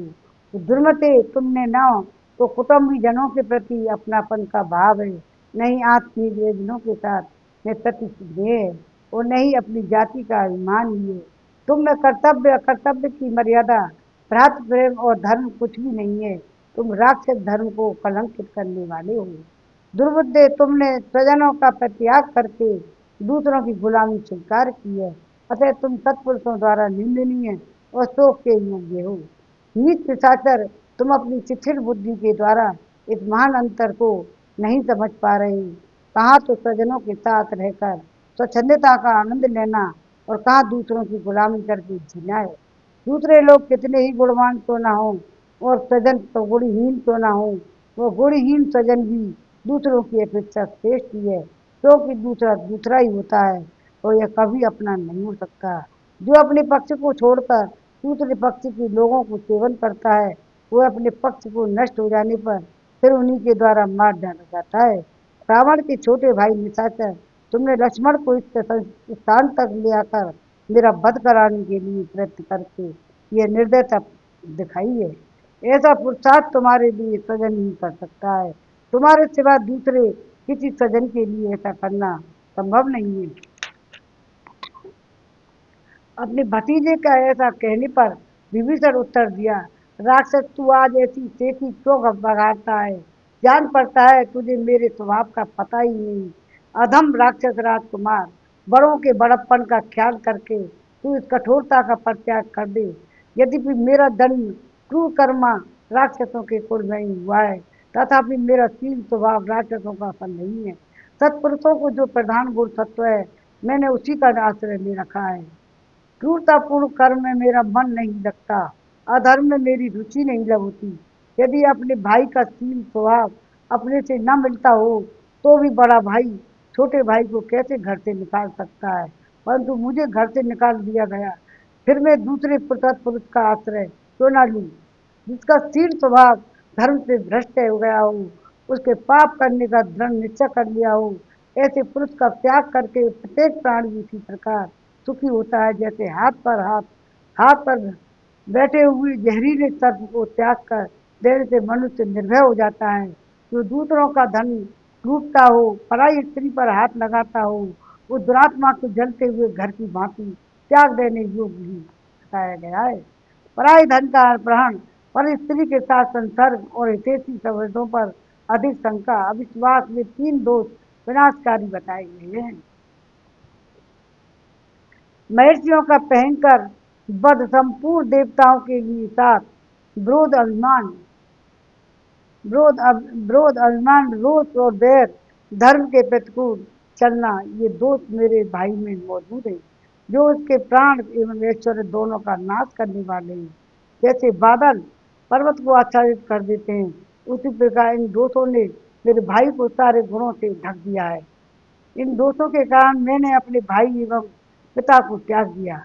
तो दुर्मते, तुमने न तो कुटुंबी जनों के प्रति अपनापन का भाव है, नहीं आत्मीय प्रियजनों के साथ में प्रति स्नेह, और नहीं अपनी जाति का अभिमान लिए। तुम में कर्तव्य कर्तव्य की मर्यादा, भ्रातृ प्रेम और धर्म कुछ भी नहीं है। तुम राक्षस धर्म को कलंकित करने वाले हो। दुर्बुद्धे, तुमने स्वजनों का परित्याग करके दूसरों की गुलामी स्वीकार की है, अतः तुम सत्पुरुषों द्वारा निंदनीय और शोक के योग्य हो। नीच पिशाचर, तुम अपनी शिथिल बुद्धि के द्वारा इस महान अंतर को नहीं समझ पा रहे। कहाँ तो स्वजनों के साथ रहकर स्वच्छंदता का आनंद लेना और कहाँ दूसरों की गुलामी करके जीना है। दूसरे लोग कितने ही गुणवान क्यों ना हो और स्वजन तो गुणहीन क्यों ना हो, वो गुणहीन स्वजन भी दूसरों की अपेक्षा श्रेष्ठ ही है, क्योंकि दूसरा दूसरा ही होता है और यह कभी अपना नहीं हो सकता। जो अपने पक्ष को छोड़कर दूसरे पक्ष के लोगों को सेवन करता है, वह अपने पक्ष को नष्ट हो जाने पर फिर उन्हीं के द्वारा मार डाला जाता है। रावण के छोटे भाई निशाचर, तुमने लक्ष्मण को इस स्थान तक ले आकर मेरा वध कराने के लिए प्रयत्न करके यह निर्दयता दिखाई है। ऐसा पुरुषार्थ तुम्हारे लिए सजन नहीं कर सकता है। तुम्हारे सिवा दूसरे किसी सजन के लिए ऐसा करना संभव नहीं है। अपने भतीजे का ऐसा कहने पर विभीषण उत्तर दिया, राक्षस, तू आज ऐसी तेजी क्यों बघाड़ता है? जान पड़ता है तुझे मेरे स्वभाव का पता ही नहीं। अधम राक्षस राजकुमार, बड़ों के बड़प्पन का ख्याल करके तू इस कठोरता का परित्याग कर दे। यद्यपि मेरा जन्म क्रूर कर्मा राक्षसों के कुल में ही हुआ है, तथापि मेरा शील स्वभाव राक्षसों का फल नहीं है। सत्पुरुषों को जो प्रधान गुण तत्व है, मैंने उसी का आश्रय ले रखा है। क्रूरतापूर्ण कर्म में मेरा मन नहीं लगता, अधर्म में मेरी रुचि नहीं लगती। यदि अपने भाई का शील स्वभाव अपने से न मिलता हो, तो भी बड़ा भाई छोटे भाई को कैसे घर से निकाल सकता है? परंतु मुझे घर से निकाल दिया गया, फिर मैं दूसरे पुरुष का आश्रय क्यों न लूं? जिसका शील स्वभाव धर्म से भ्रष्ट हो गया हो, उसके पाप करने का दृढ़ निश्चय कर लिया हो, ऐसे पुरुष का त्याग करके प्रत्येक प्राणी इसी प्रकार सुखी होता है, जैसे हाथ पर बैठे हुए जहरीले सर्प को त्याग कर देने से मनुष्य निर्भय हो जाता है। जो दूसरों का धन लूटता हो, पराई स्त्री पर हाथ लगाता हो, वो दुरात्मा को जलते हुए घर की भांति त्याग देने योग्य ही बताया गया है। पराई धन का अपहरण, पर स्त्री के साथ संसर्ग और हितैषी संबंधों पर अधिक शंका, अविश्वास में तीन दोष विनाशकारी बताए गए हैं। महर्षियों का भयंकर वध, संपूर्ण देवताओं के लिए साथ विरोध अभिमान विरोध अभिमान, रोष और बैर, धर्म के प्रतिकूल चलना, ये दोष मेरे भाई में मौजूद है, जो उसके प्राण एवं ऐश्वर्य दोनों का नाश करने वाले हैं। जैसे बादल पर्वत को आच्छादित कर देते हैं, उसी प्रकार इन दोषों ने मेरे भाई को सारे गुणों से ढक दिया है। इन दोषों के कारण मैंने अपने भाई एवं पिता को त्याग दिया।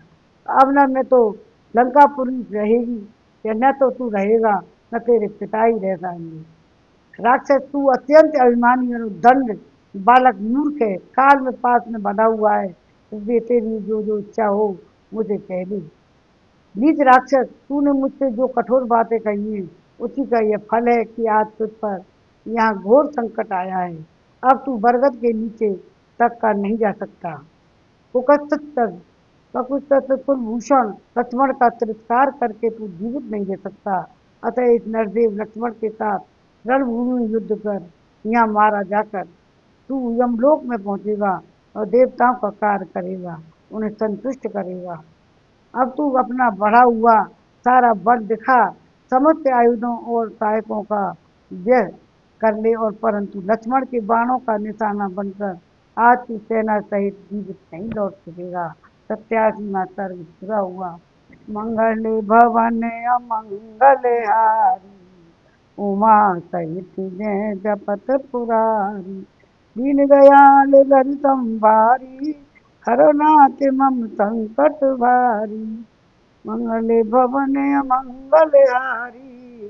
अब न मैं तो लंकापुरी रहेगी, या न तो तू रहेगा, न तेरे पिता ही रह जाएंगे। राक्षस, तू अत्यंत अभिमानी और दंड बालक मूर्ख है, काल में पास में बंधा हुआ है, इसलिए तेरी जो जो इच्छा हो मुझे कह दे। नीच राक्षस, तूने मुझसे जो कठोर बातें कही हैं, उसी का यह फल है कि आज तुझ पर यहाँ घोर संकट आया है। अब तू बरगद के नीचे तक का नहीं जा सकता। कुकुत्सक कुलभूषण लक्ष्मण का तिरस्कार करके तू जीवित नहीं रह सकता, अतः इस नरदेव लक्ष्मण के साथ रणभूमि में युद्ध कर यहाँ मारा जाकर तू यमलोक में पहुंचेगा और देवताओं का कार्य करेगा, उन्हें संतुष्ट करेगा। अब तू अपना बढ़ा हुआ सारा बल दिखा, समस्त आयुधों और सहायकों का व्यय कर ले, और परंतु लक्ष्मण के बाणों का निशाना बनकर आज की सेना सहित जीवित नहीं लौट सकेगा। 87वां सर्ग पूरा हुआ। मंगल भवन अमंगल हारी, उमा सहित जय जपत पुरारी। दीन दयाल घर संभारी, हरो नाथ मम संकट भारी। मंगल भवन अमंगल हारी,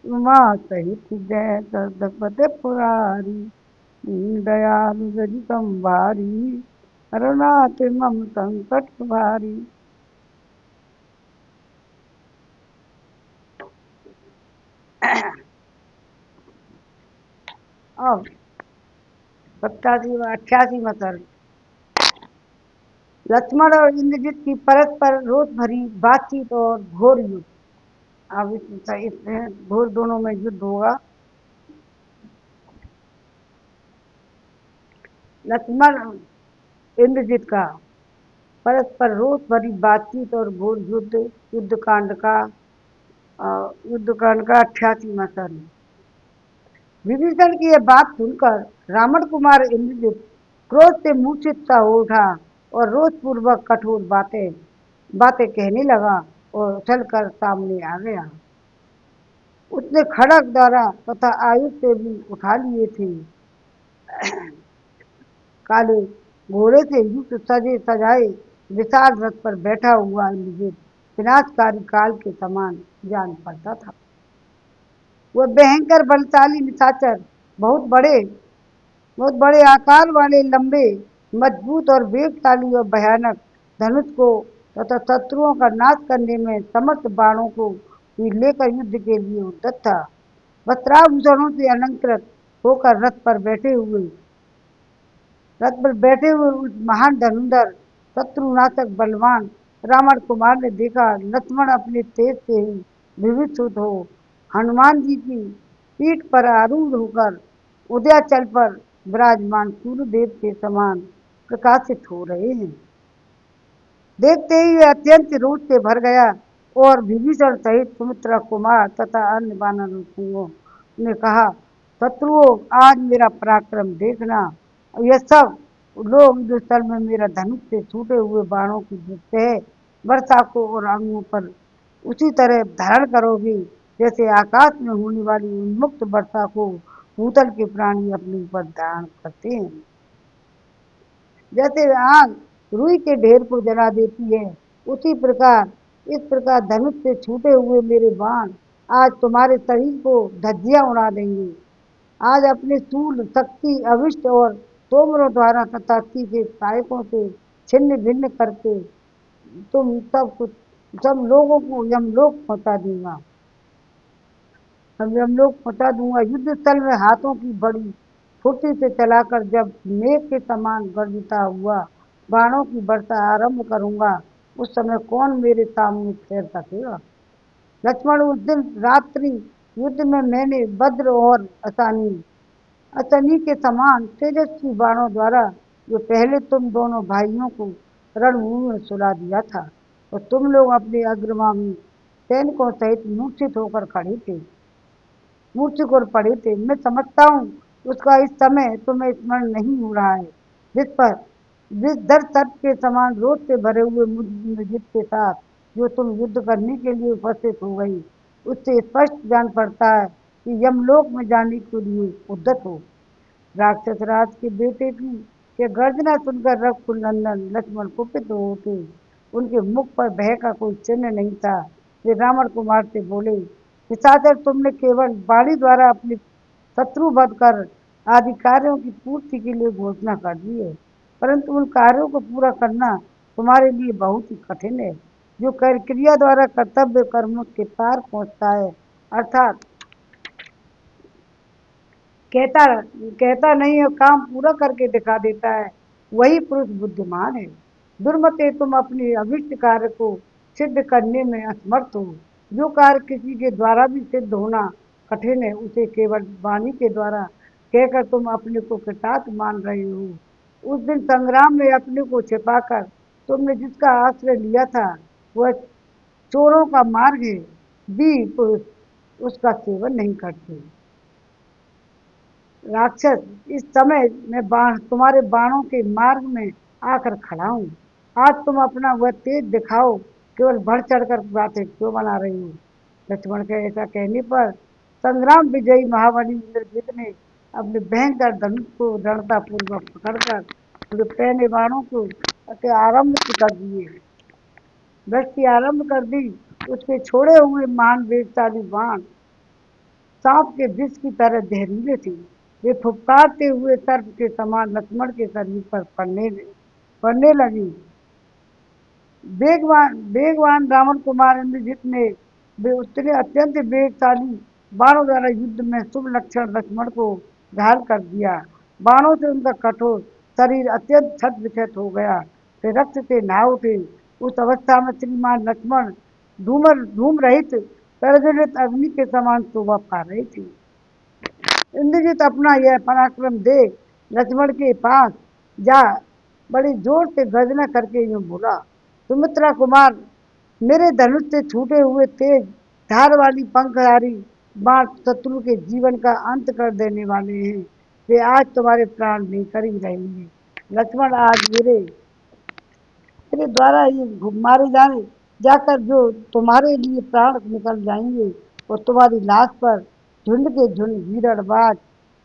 उमा सहित जय जपत पुरारी। दीन दयाल गज संभारी, हरनाथ मम संकट भारी। अब 87वां 88वां सर्ग। लक्ष्मण और इंद्रजित की परस्पर रोष भरी बातचीत और घोर युद्ध। अब इसमें घोर दोनों में युद्ध होगा। लक्ष्मण इंद्रजित का परस्पर रोष भरी बातचीत और घोर युद्ध। युद्ध कांड का 88वां सर्ग। विभीषण की यह बात सुनकर रावण कुमार इंद्रजित क्रोध से मूर्छित सा हो उठा और रोषपूर्वक कठोर बातें बातें कहने लगा और उछलकर सामने आ गया। उसने खड़ग द्वारा तथा आयुध से भी उठा लिए थे। काले घोड़े से युक्त सजे सजाए विशाल रथ पर बैठा हुआ इंद्रजित विनाशकारी काल के समान जान पड़ता था। वह भयंकर बलशाली निशाचर बहुत बड़े आकार वाले, लंबे, मजबूत और वेगशाली और भयानक धनुष को तथा शत्रुओं का नाश करने में समर्थ बाणों को ही लेकर युद्ध के लिए उद्यत था। वस्त्राभूषणों से अलंकृत होकर रथ पर बैठे हुए उस महान धनुर्धर शत्रुनाशक बलवान रावण कुमार ने देखा लक्ष्मण अपने तेज से ही विभीषित हो हनुमान जी की पीठ पर आरूढ़ होकर उदयाचल पर विराजमान सूर्यदेव के समान प्रकाशित हो रहे हैं। देखते ही वह अत्यंत रोष से भर गया और विभीषण सहित सुमित्रा कुमार तथा अन्य वानर सिंहों ने कहा, शत्रुओं, आज मेरा पराक्रम देखना। यह सब लोग जो स्थल में मेरा धनुष से छूटे हुए बाणों की दृष्टि वर्षा को और अंगों पर उसी तरह धारण करोगे जैसे आकाश में होने वाली उन्मुक्त वर्षा को भूतल के प्राणी अपने ऊपर धारण करते हैं। जैसे आग रुई के ढेर को जला देती है, उसी प्रकार इस प्रकार धनुष से छूटे हुए मेरे बाण आज तुम्हारे शरीर को धज्जियां उड़ा देंगे। आज अपने शूल, शक्ति, अभिष्ट और तोमरों द्वारा तथा तीखे सहायकों से छिन्न भिन्न करके तुम सब लोगों को यमलोक पहुंचा दूंगा। युद्ध स्थल में हाथों की बड़ी फुर्ती से चलाकर जब मेघ के समान गर्जता हुआ बाणों की वर्षा आरंभ करूंगा, उस समय कौन मेरे सामने ठहर सकेगा। लक्ष्मण, उस दिन रात्रि युद्ध में मैंने वज्र और असनी के समान तेजस्वी बाणों द्वारा जो पहले तुम दोनों भाइयों को रणभूमि में सुला दिया था, और तुम लोग अपने अग्रगामी सैनिकों सहित मूर्छित और पड़े थे। मैं समझता हूँ उसका इस समय तुम्हें स्मरण नहीं हो रहा है, जिस दर सर्प के समान रोष से भरे हुए मुझ इंद्रजित के साथ जो तुम युद्ध करने के लिए उपस्थित हो गई, उससे स्पष्ट जान पड़ता है कि यमलोक में जाने के लिए उद्यत हो। राक्षस राज के बेटे की यह गर्जना सुनकर रघुकुल नंदन लक्ष्मण कुपित हो उठे। उनके मुख पर भय का कोई चिन्ह नहीं था। वे रावण कुमार से बोले, निशाचर, तुमने केवल वाणी द्वारा अपने शत्रु वध कर आदि कार्यों की पूर्ति के लिए घोषणा कर दी है, परंतु उन कार्यों को पूरा करना तुम्हारे लिए बहुत ही कठिन है। जो क्रिया द्वारा कर्तव्य कर्मों के पार पहुंचता है, अर्थात कहता नहीं है, काम पूरा करके दिखा देता है, वही पुरुष बुद्धिमान है। दुर्मते, तुम अपने अभिष्ट कार्य को सिद्ध करने में असमर्थ हो। जो कार्य किसी के द्वारा भी सिद्ध होना कठिन है, उसे केवल वाणी के द्वारा कहकर तुम अपने को कृतार्थ मान रहे हो। उस दिन संग्राम में अपने को छिपाकर तुमने जिसका आश्रय लिया था, वह चोरों का मार्ग है। वीर पुरुष उसका सेवन नहीं करते। राक्षस, इस समय मैं तुम्हारे बाणों के मार्ग में आकर खड़ा हूँ। आज तुम अपना वह तेज दिखाओ, केवल बढ़ चढ़कर बातें क्यों बना रही हो। लक्ष्मण के ऐसा कहने पर संग्राम विजयी महाबली इंद्रजित ने अपने भयंकर धनुष को दृढ़ता पूर्वक पकड़कर उसके पहने बाणों को आरंभ कर दिए। दृष्टि आरंभ कर दी। उसके छोड़े हुए महान वेगशाली बाण सांप के विष की तरह जहरीले थे। वे फुफकारते हुए सर्प के समान लक्ष्मण के शरीर पर पड़ने लगी। वेगवान रावण कुमार इंद्रजित ने वे उसने अत्यंत वेगशाली बाणों द्वारा युद्ध में शुभ लक्षण लक्ष्मण को घायल कर दिया। बाणों से उनका कठोर शरीर अत्यंत छत विक्षत हो गया। वे रक्त से नहा उठे। उस अवस्था में श्रीमान लक्ष्मण धूम रहित प्रज्वलित अग्नि के समान शोभा पा रहे थे। इंद्रजित अपना यह पराक्रम देख लक्ष्मण के पास जा बड़ी जोर से गर्जना करके यूं बोला, सुमित्रा कुमार, मेरे धनुष से छूटे हुए तेज धार वाली पंखधारी बाण शत्रु के जीवन का अंत कर देने वाले हैं। वे आज तुम्हारे प्राण लेकर ही रहेंगे। लक्ष्मण, आज मेरे तेरे द्वारा ये मारे जाने जाकर जो तुम्हारे लिए प्राण निकल जाएंगे और तुम्हारी लाश पर झुंड के झुंड गिरड़बाज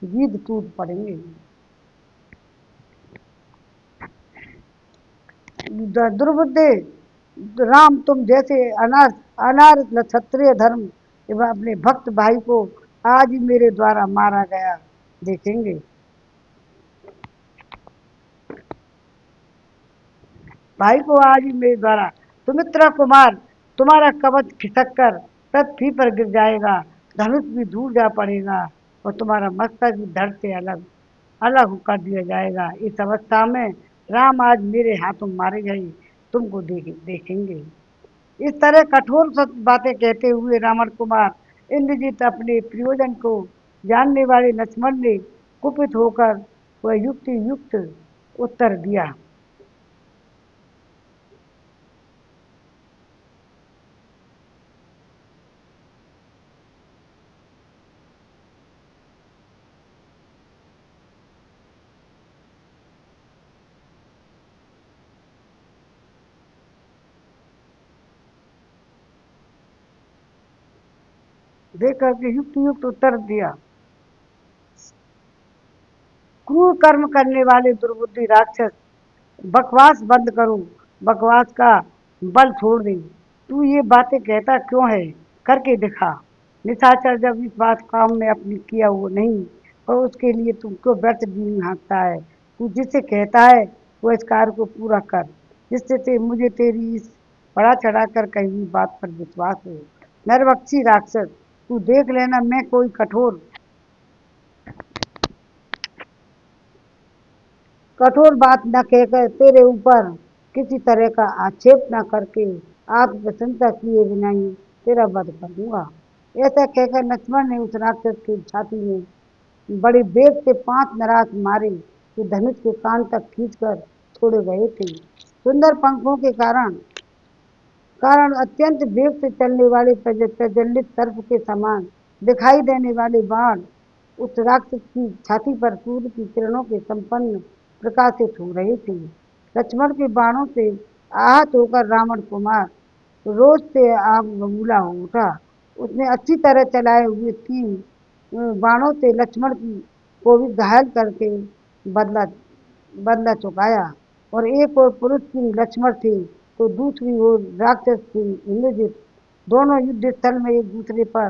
गीध टूट पड़ेंगे। दुर्बुद्धे राम, तुम जैसे अनार क्षत्रिय धर्म एवं अपने भक्त भाई को आज ही मेरे द्वारा मारा गया देखेंगे। भाई को आज ही मेरे द्वारा। सुमित्रा कुमार, तुम्हारा कवच खिसक कर पृथ्वी पर गिर जाएगा, धनुष भी दूर जा पड़ेगा और तुम्हारा मस्तक भी धड़ से अलग अलग कर दिया जाएगा। इस अवस्था में राम आज मेरे हाथों मारे गए तुमको देखेंगे। इस तरह कठोर बातें कहते हुए रावण कुमार इंद्रजीत अपने प्रयोजन को जानने वाले लक्ष्मण ने कुपित होकर वह युक्ति युक्त उत्तर दिया। देख करके युक्त युक्त उत्तर दिया। क्रूर कर्म करने वाले दुर्बुद्धि राक्षस, बकवास बंद करो। बकवास का बल छोड़ दे। तू ये बातें कहता क्यों है, करके दिखा। निशाचर जब इस बात काम में अपनी किया वो नहीं और उसके लिए तू क्यों व्यर्थ दीन हाँकता है। तू जिसे कहता है वो इस कार्य को पूरा कर, जिससे मुझे तेरी इस बड़ा चढ़ाकर कही हुई बात पर विश्वास हो। नरभक्षी राक्षस, तू देख लेना, मैं कोई कठोर बात न कहकर तेरे ऊपर किसी तरह का आक्षेप न करके आप प्रशंसा किए बिना ही तेरा वध कर दूंगा। ऐसा कहकर लक्ष्मण ने उस राक्षस की छाती में बड़े वेग से 5 नरास मारे जो धनुष के कान तक खींचकर छोड़े गए थे। सुंदर पंखों के कारण अत्यंत वेग से चलने वाले प्रज्वलित सर्प के समान दिखाई देने वाले बाण उस राक्षस की छाती पर सूर्य की किरणों के संपन्न प्रकाशित हो रहे थे। लक्ष्मण के बाणों से आहत होकर रावण कुमार रोष से आग बबूला हो उठा। उसने अच्छी तरह चलाए हुए 3 बाणों से लक्ष्मण की को भी घायल करके बदला बदला चुकाया और एक और पुरुष की लक्ष्मण थे तो दूसरी ओर राक्षस थी इंद्रजित। दोनों युद्ध स्थल में एक दूसरे पर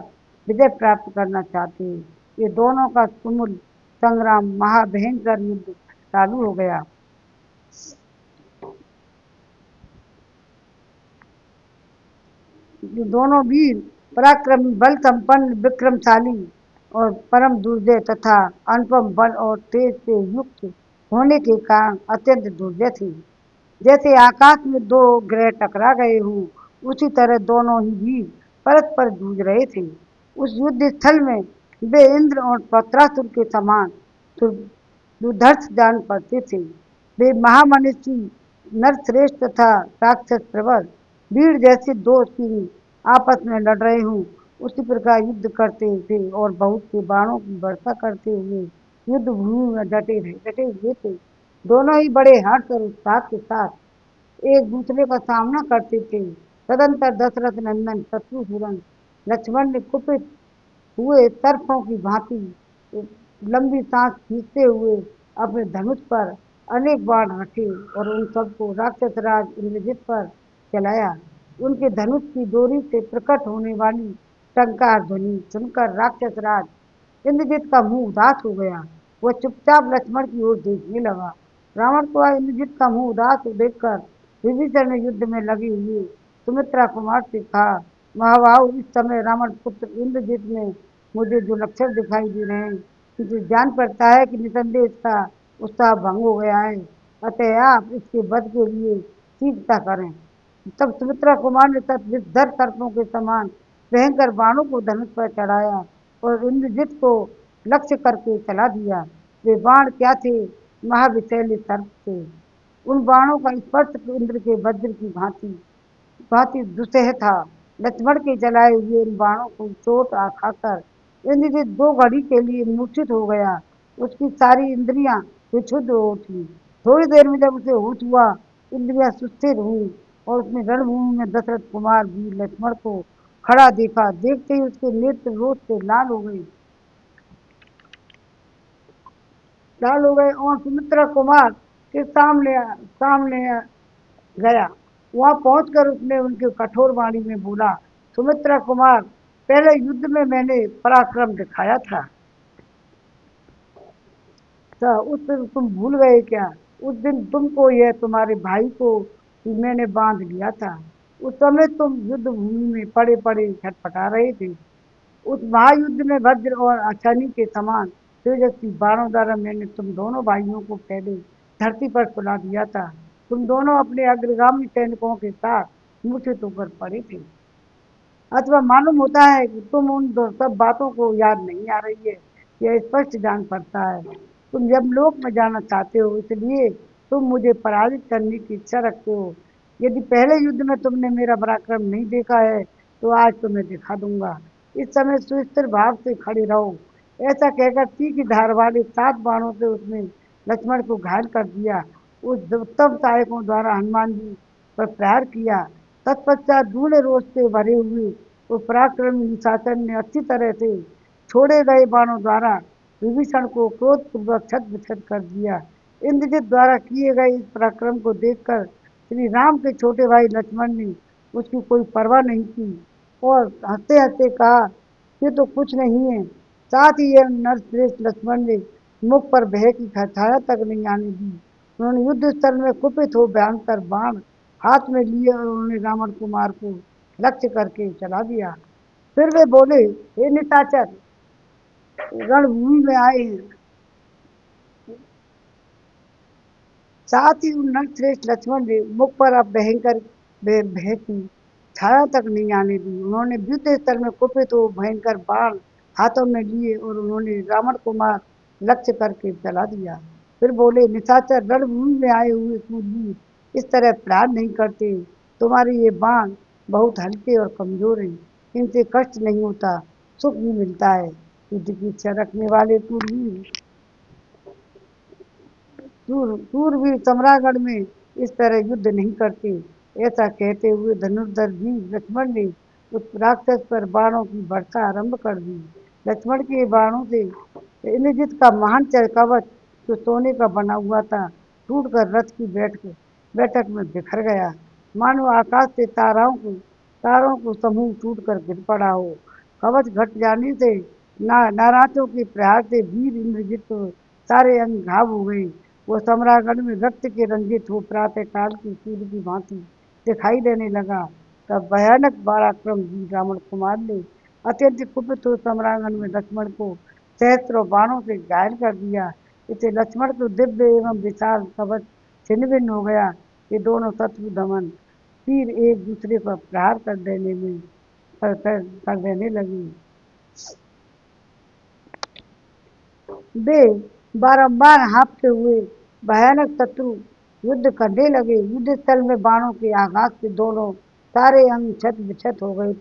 विजय प्राप्त करना चाहते हैं। ये दोनों का तुमुल संग्राम महाभयंकर युद्ध चालू हो गया। ये दोनों वीर पराक्रमी, बल संपन्न, विक्रमशाली और परम दुर्जय तथा अनुपम बल और तेज से युक्त होने के कारण अत्यंत दुर्जय थे। जैसे आकाश में 2 ग्रह टकरा गए हों, उसी तरह दोनों ही वीर परस्पर जूझ रहे थे। उस युद्ध स्थल में वे इंद्र और पत्रासुर के समान दुर्धर्ष जान पड़ते थे। वे महामनीषी नरश्रेष्ठ तथा राक्षस प्रबल भीड़ जैसे 2 सिंह आपस में लड़ रहे हों, उसी प्रकार युद्ध करते थे और बहुत से बाणों की वर्षा करते हुए युद्ध भूमि में डटे हुए थे। दोनों ही बड़े हर्ष और उत्साह के साथ एक दूसरे का सामना करते थे। तदंतर दशरथ नंदन शत्रुसूदन लक्ष्मण ने कुपित हुए सर्पों की भांति लंबी सांस खींचते हुए अपने धनुष पर अनेक बाण रखे और उन सबको राक्षस राज इंद्रजित पर चलाया। उनके धनुष की डोरी से प्रकट होने वाली टंकार ध्वनि सुनकर राक्षस राज इंद्रजित का मुंह उदास हो गया। वह चुपचाप लक्ष्मण की ओर देखने लगा। रावण को इंद्रजित का मुंह उदास देखकर विभीषण ने युद्ध में लगे हुए सुमित्रा कुमार से कहा, महाबाहु, इस समय रावण पुत्र इंद्रजित में मुझे जो लक्षण दिखाई दे रहे हैं, मुझे जान पड़ता है कि निसंदेह इसका उत्साह भंग हो गया है। अतः आप इसके वध के लिए शीघ्रता करें। तब सुमित्रा कुमार ने तत्विधर सर्पों के समान भयंकर बाणों को धनुष पर चढ़ाया और इंद्रजित को लक्ष्य करके चला दिया। वे बाण क्या थे? महाविषैले सर्प थे। उन बाणों का स्पर्श इंद्र के वज्र की भांति भांति दुसह था। लक्ष्मण के जलाए हुए इन बाणों को चोट आ खाकर इंद्रजित दो घड़ी के लिए मूर्छित हो गया। उसकी सारी इंद्रियां विक्षुब्ध हो उठी। थोड़ी देर में जब उसे होश हुआ, इंद्रियां सुस्थिर हुई और उसने रणभूमि में दशरथ कुमार वीर लक्ष्मण को खड़ा देखा। देखते ही उसके नेत्र रोष से लाल हो गए और सुमित्रा कुमार के सामने सामने गया। वहां पहुंचकर उसने उनके कठोर वाणी में बोला, सुमित्रा कुमार, पहले युद्ध में मैंने पराक्रम दिखाया था, उस दिन तुम भूल गए क्या? उस दिन तुमको यह तुम्हारे भाई को मैंने बांध लिया था। उस समय तुम युद्ध भूमि में पड़े पड़े छटपटा रहे थे। उस महायुद्ध में वज्र और अछनी के समान तेजस्वी बाणों द्वारा मैंने तुम दोनों भाइयों को पहले धरती पर सुला दिया था। तुम दोनों अपने अग्रगामी सैनिकों के साथ मूर्छित होकर पड़े थे। अथवा मालूम होता है कि तुम उन सब बातों को याद नहीं आ रही है, यह स्पष्ट जान पड़ता है। तुम यमलोक में जाना चाहते हो, इसलिए तुम मुझे पराजित करने की इच्छा रखते हो। यदि पहले युद्ध में तुमने मेरा पराक्रम नहीं देखा है, तो आज तुम्हें दिखा दूंगा। इस समय सुस्थिर भाव से खड़े रहो। ऐसा कहकर तीखी धार वाले 7 बाणों से उसने लक्ष्मण को घायल कर दिया। उस उत्तम सहायकों द्वारा हनुमान जी पर प्रहार किया। तत्पश्चात दूढ़ रोष से भरे हुए उस पराक्रमी निशाचर ने अच्छी तरह से छोड़े गए बाणों द्वारा विभीषण को क्रोधपूर्वक छत विछत कर दिया। इंद्रजित द्वारा किए गए इस पराक्रम को देखकर श्री राम के छोटे भाई लक्ष्मण ने उसकी कोई परवाह नहीं की और हंसते हंसते कहा, ये तो कुछ नहीं है। साथ ही यह नरश्रेष्ठ लक्ष्मण ने मुख पर भय की छाया तक नहीं आने दी। उन्होंने युद्ध स्थल में कुपित हो भयंकर बाण हाथ में लिए और उन्होंने रावण कुमार को लक्ष्य करके चला दिया। फिर वे बोले, हे निशाचर, रणभूमि में आए हैं। साथ ही उन नरश्रेष्ठ लक्ष्मण ने मुख पर अब भयंकर भय की छाया तक नहीं आने दी। उन्होंने युद्ध स्थल में कुपित हो भयंकर बाण हाथों में लिए और उन्होंने रावण कुमार लक्ष्य करके चला दिया। फिर बोले, निशाचर, रणभूमि में आए हुए सूरवीर इस तरह प्रहार नहीं करते। तुम्हारे ये बाण बहुत हल्के और कमजोर हैं, इनसे कष्ट नहीं होता, सुख भी मिलता है। युद्ध की इच्छा रखने वाले सूरवीर सम्रागढ़ में इस तरह युद्ध नहीं करते। ऐसा कहते हुए धनुर्धर वीर लक्ष्मण ने उस राक्षस पर बाणों की वर्षा आरंभ कर दी। लक्ष्मण के बाणों से इंद्रजित का महान कवच जो सोने का बना हुआ था, टूटकर रथ की बैठक में बिखर गया। मानो आकाश से तारों को समूह टूटकर गिर पड़ा हो। कवच घट जाने से नाराजों के प्रहार से वीर इंद्रजित तो सारे अंग घाव हो गए। वो सम्रागढ़ में रक्त के रंजित हो प्रातः काल की सूर्य की भांति दिखाई देने लगा। तब भयानक पराक्रम जी रावण कुमार ने अत्यंत कुपित हो सम्रागढ़ में लक्ष्मण को सहस्त्रों बाणों से घायल कर दिया। इसे लक्ष्मण को दिव्य एवं विशाल कवच छिन्न भिन्न हो गया। ये दोनों शत्रु दमन तीर एक दूसरे पर प्रहार कर देने लगे। वे बारंबार हाँफते हुए भयानक शत्रु युद्ध करने लगे। युद्ध स्थल में बाणों के आघात से दोनों सारे अंग छत विक्षत हो गए।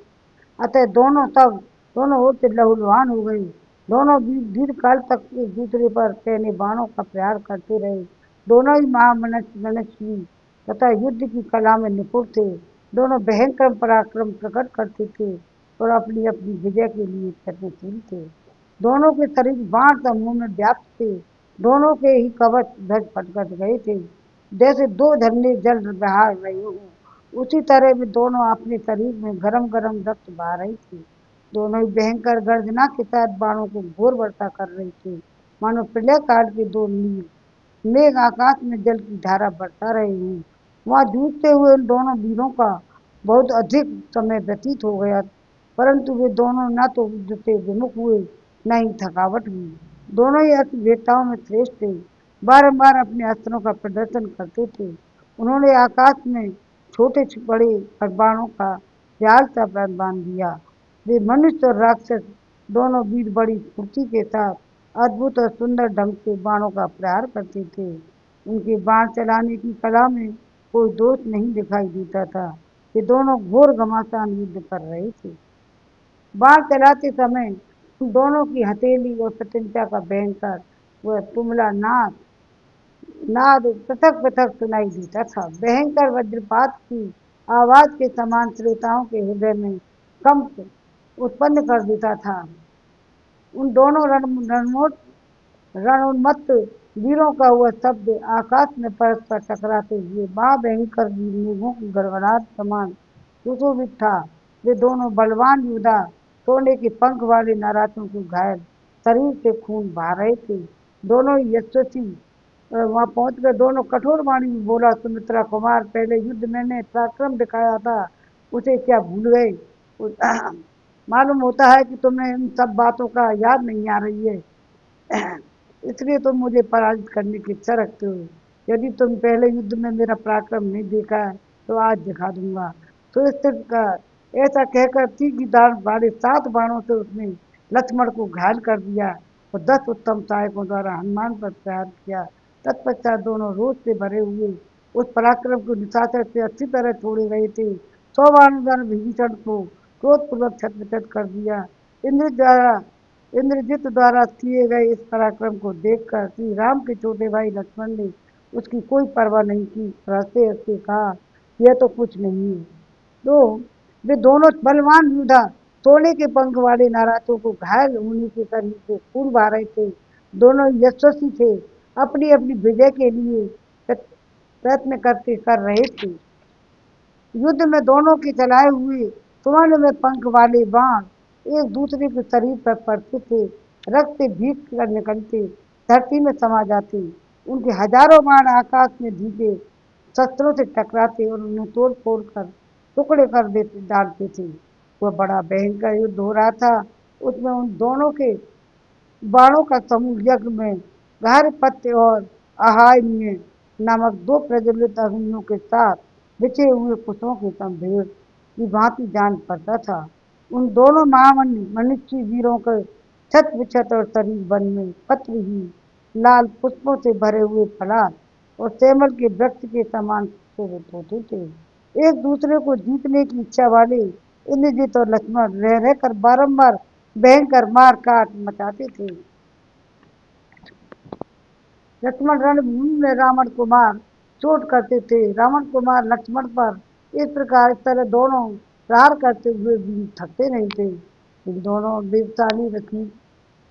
अतः दोनों ओर से लहूलुहान हो गए। दोनों दीर्घ काल तक एक दूसरे पर कहने बाणों का प्रहार करते रहे। दोनों ही महामनस्वी तथा युद्ध की कला में निपुण थे। दोनों भयंकर पराक्रम प्रकट करते थे और अपनी अपनी विजय के लिए प्रयत्नशील थे। दोनों के शरीर बाण समूह में व्याप्त थे। दोनों के ही कवच ध्वज फटक गए थे, जैसे दो झरने जल बहा रहे हो। उसी तरह वे दोनों अपने शरीर में गरम गरम रक्त बहा रही थी। दोनों ही भयंकर गर्जना के साथ बाणों को घोर वर्षा कर रही थी, मानो प्रलय काल के दो नील मेघ आकाश में जल की धारा बरसा रहे हूँ। वहां जूझते हुए उन दोनों वीरों का बहुत अधिक समय व्यतीत हो गया, परंतु वे दोनों न तो युद्ध से विमुख हुए, न ही थकावट हुई। दोनों ही अस्त्र वेताओं में श्रेष्ठ थे, बारंबार अपने अस्त्रों का प्रदर्शन करते थे। उन्होंने आकाश में छोटे बड़े बाणों का जाल सा बांध दिया। वे मनुष्य और राक्षस दोनों वीर बड़ी फुर्ती के साथ अद्भुत और सुंदर ढंग से बाणों का प्रहार करते थे। उनके बाण चलाने की कला में कोई दोष नहीं दिखाई देता था। ये दोनों घोर घमासान युद्ध कर रहे थे। बाण चलाते समय दोनों की हथेली और प्रत्यंचा का भयंकर वह तुमला नाद पृथक पृथक सुनाई देता था। भयंकर वज्रपात की आवाज के समान श्रोताओं के हृदय में कंप उत्पन्न कर देता था। उन दोनों रणोन्मत्त वीरों का हुआ शब्द आकाश में परस्पर टकराते हुए महाभयंकर मेघों की गड़गड़ाहट समान सुशोभित था। वे दोनों बलवान योद्धा सोने के पंख वाले नाराजों को घायल शरीर से खून बहा रहे थे। दोनों ही यशस्वी वहां पहुंच कर दोनों कठोर वाणी में बोला, सुमित्रा कुमार, पहले युद्ध मैंने पराक्रम दिखाया था, उसे क्या भूल गए? मालूम होता है कि तुम्हें इन सब बातों का याद नहीं आ रही है, इसलिए तुम मुझे पराजित करने की इच्छा रखते हो। यदि तुम पहले युद्ध में मेरा पराक्रम नहीं देखा है तो आज दिखा दूंगा। तो स्थिर कर ऐसा कहकर तीखी दाढ़ वाले 7 बाणों से उसने लक्ष्मण को घायल कर दिया और 10 उत्तम सहायकों द्वारा हनुमान पर प्रहार किया। तत्पश्चात दोनों रोष से भरे हुए उस पराक्रम को निशाचर से अच्छी तरह छोड़े गए थे। 100 बाणों द्वारा विभीषण को क्रोधपूर्वक छत्रछत कर दिया। इंद्र द्वारा इंद्रजित द्वारा किए गए इस पराक्रम को देखकर श्री राम के छोटे भाई लक्ष्मण ने उसकी कोई परवाह नहीं की, हंसते हंसते कहा, यह तो कुछ नहीं है। तो वे दोनों बलवान योद्धा सोने के पंख वाले नाराजों को घायल होने के शरीर से खून बहा रहे थे। दोनों यशस्वी थे, अपनी अपनी विजय के लिए प्रयत्न करते कर रहे थे। युद्ध में दोनों के चलाए हुए स्वर्ण में पंख वाले बाण एक दूसरे के शरीर पर पड़ते थे, रक्त से भीग कर निकलते, धरती में समा जाते। उनके हजारों बाण आकाश में भीगे शस्त्रों से टकराते और उन्हें तोड़ फोड़ कर टुकड़े कर देते डालते थे। वह बड़ा भयंकर युद्ध हो रहा था। उसमें उन दोनों के बाणों का समूह यज्ञ में घारपत्य और आहान्य नामक 2 प्रज्वलित अग्नियों के साथ बिछे हुए कुशों के भीड़ की भांति जान पड़ता था। उन दोनों मनुष्य वीरों के छत विछत और शरीर वन में पत्र ही लाल पुष्पों से भरे हुए फलाद और सेमल के वृक्ष के समान शोभित होते थे। एक दूसरे को जीतने की इच्छा वाले इंद्रजीत और लक्ष्मण रह रहकर बारंबार भयंकर मार काट मचाते थे। लक्ष्मण रणभूमि में रावण कुमार चोट करते थे। रावण कुमार लक्ष्मण पर इस तरह दोनों प्रहार करते हुए भी थकते नहीं थे। इन दोनों वीरशाली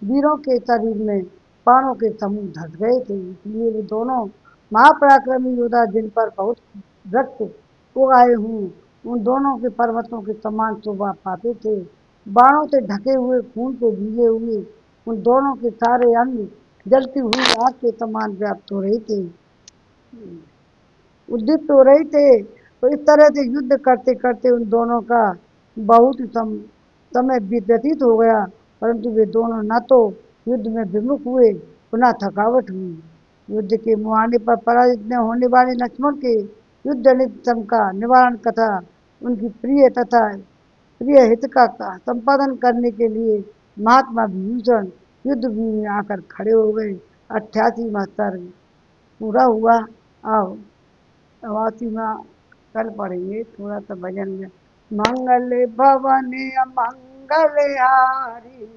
वीरों के शरीर में बाणों के समूह धस गए थे, इसलिए वे दोनों महापराक्रमी योद्धा जिन पर बहुत रक्त उगाए हों, उन दोनों के पर्वतों के समान शोभा पाते थे। बाणों से ढके हुए खून से भीगे हुए उन दोनों के सारे अंग जलती हुई आग के समान व्याप्त हो रहे थे, उद्दीप्त हो रहे थे। तो इस तरह से युद्ध करते करते उन दोनों का बहुत समय व्यतीत हो गया, परंतु वे दोनों न तो युद्ध में विमुख हुए न थकावट हुई। युद्ध के मुहाने पर पराजित न होने वाले लक्ष्मण के युद्ध जनित श्रम का निवारण तथा उनकी प्रिय हित का संपादन करने के लिए महात्मा विभीषण युद्ध भूमि में आकर खड़े हो गए। 88वां सर्ग पूरा हुआ। अब 88वां कल पढ़ेंगे, थोड़ा सा भजन में। मंगल भवन मंगल हारी,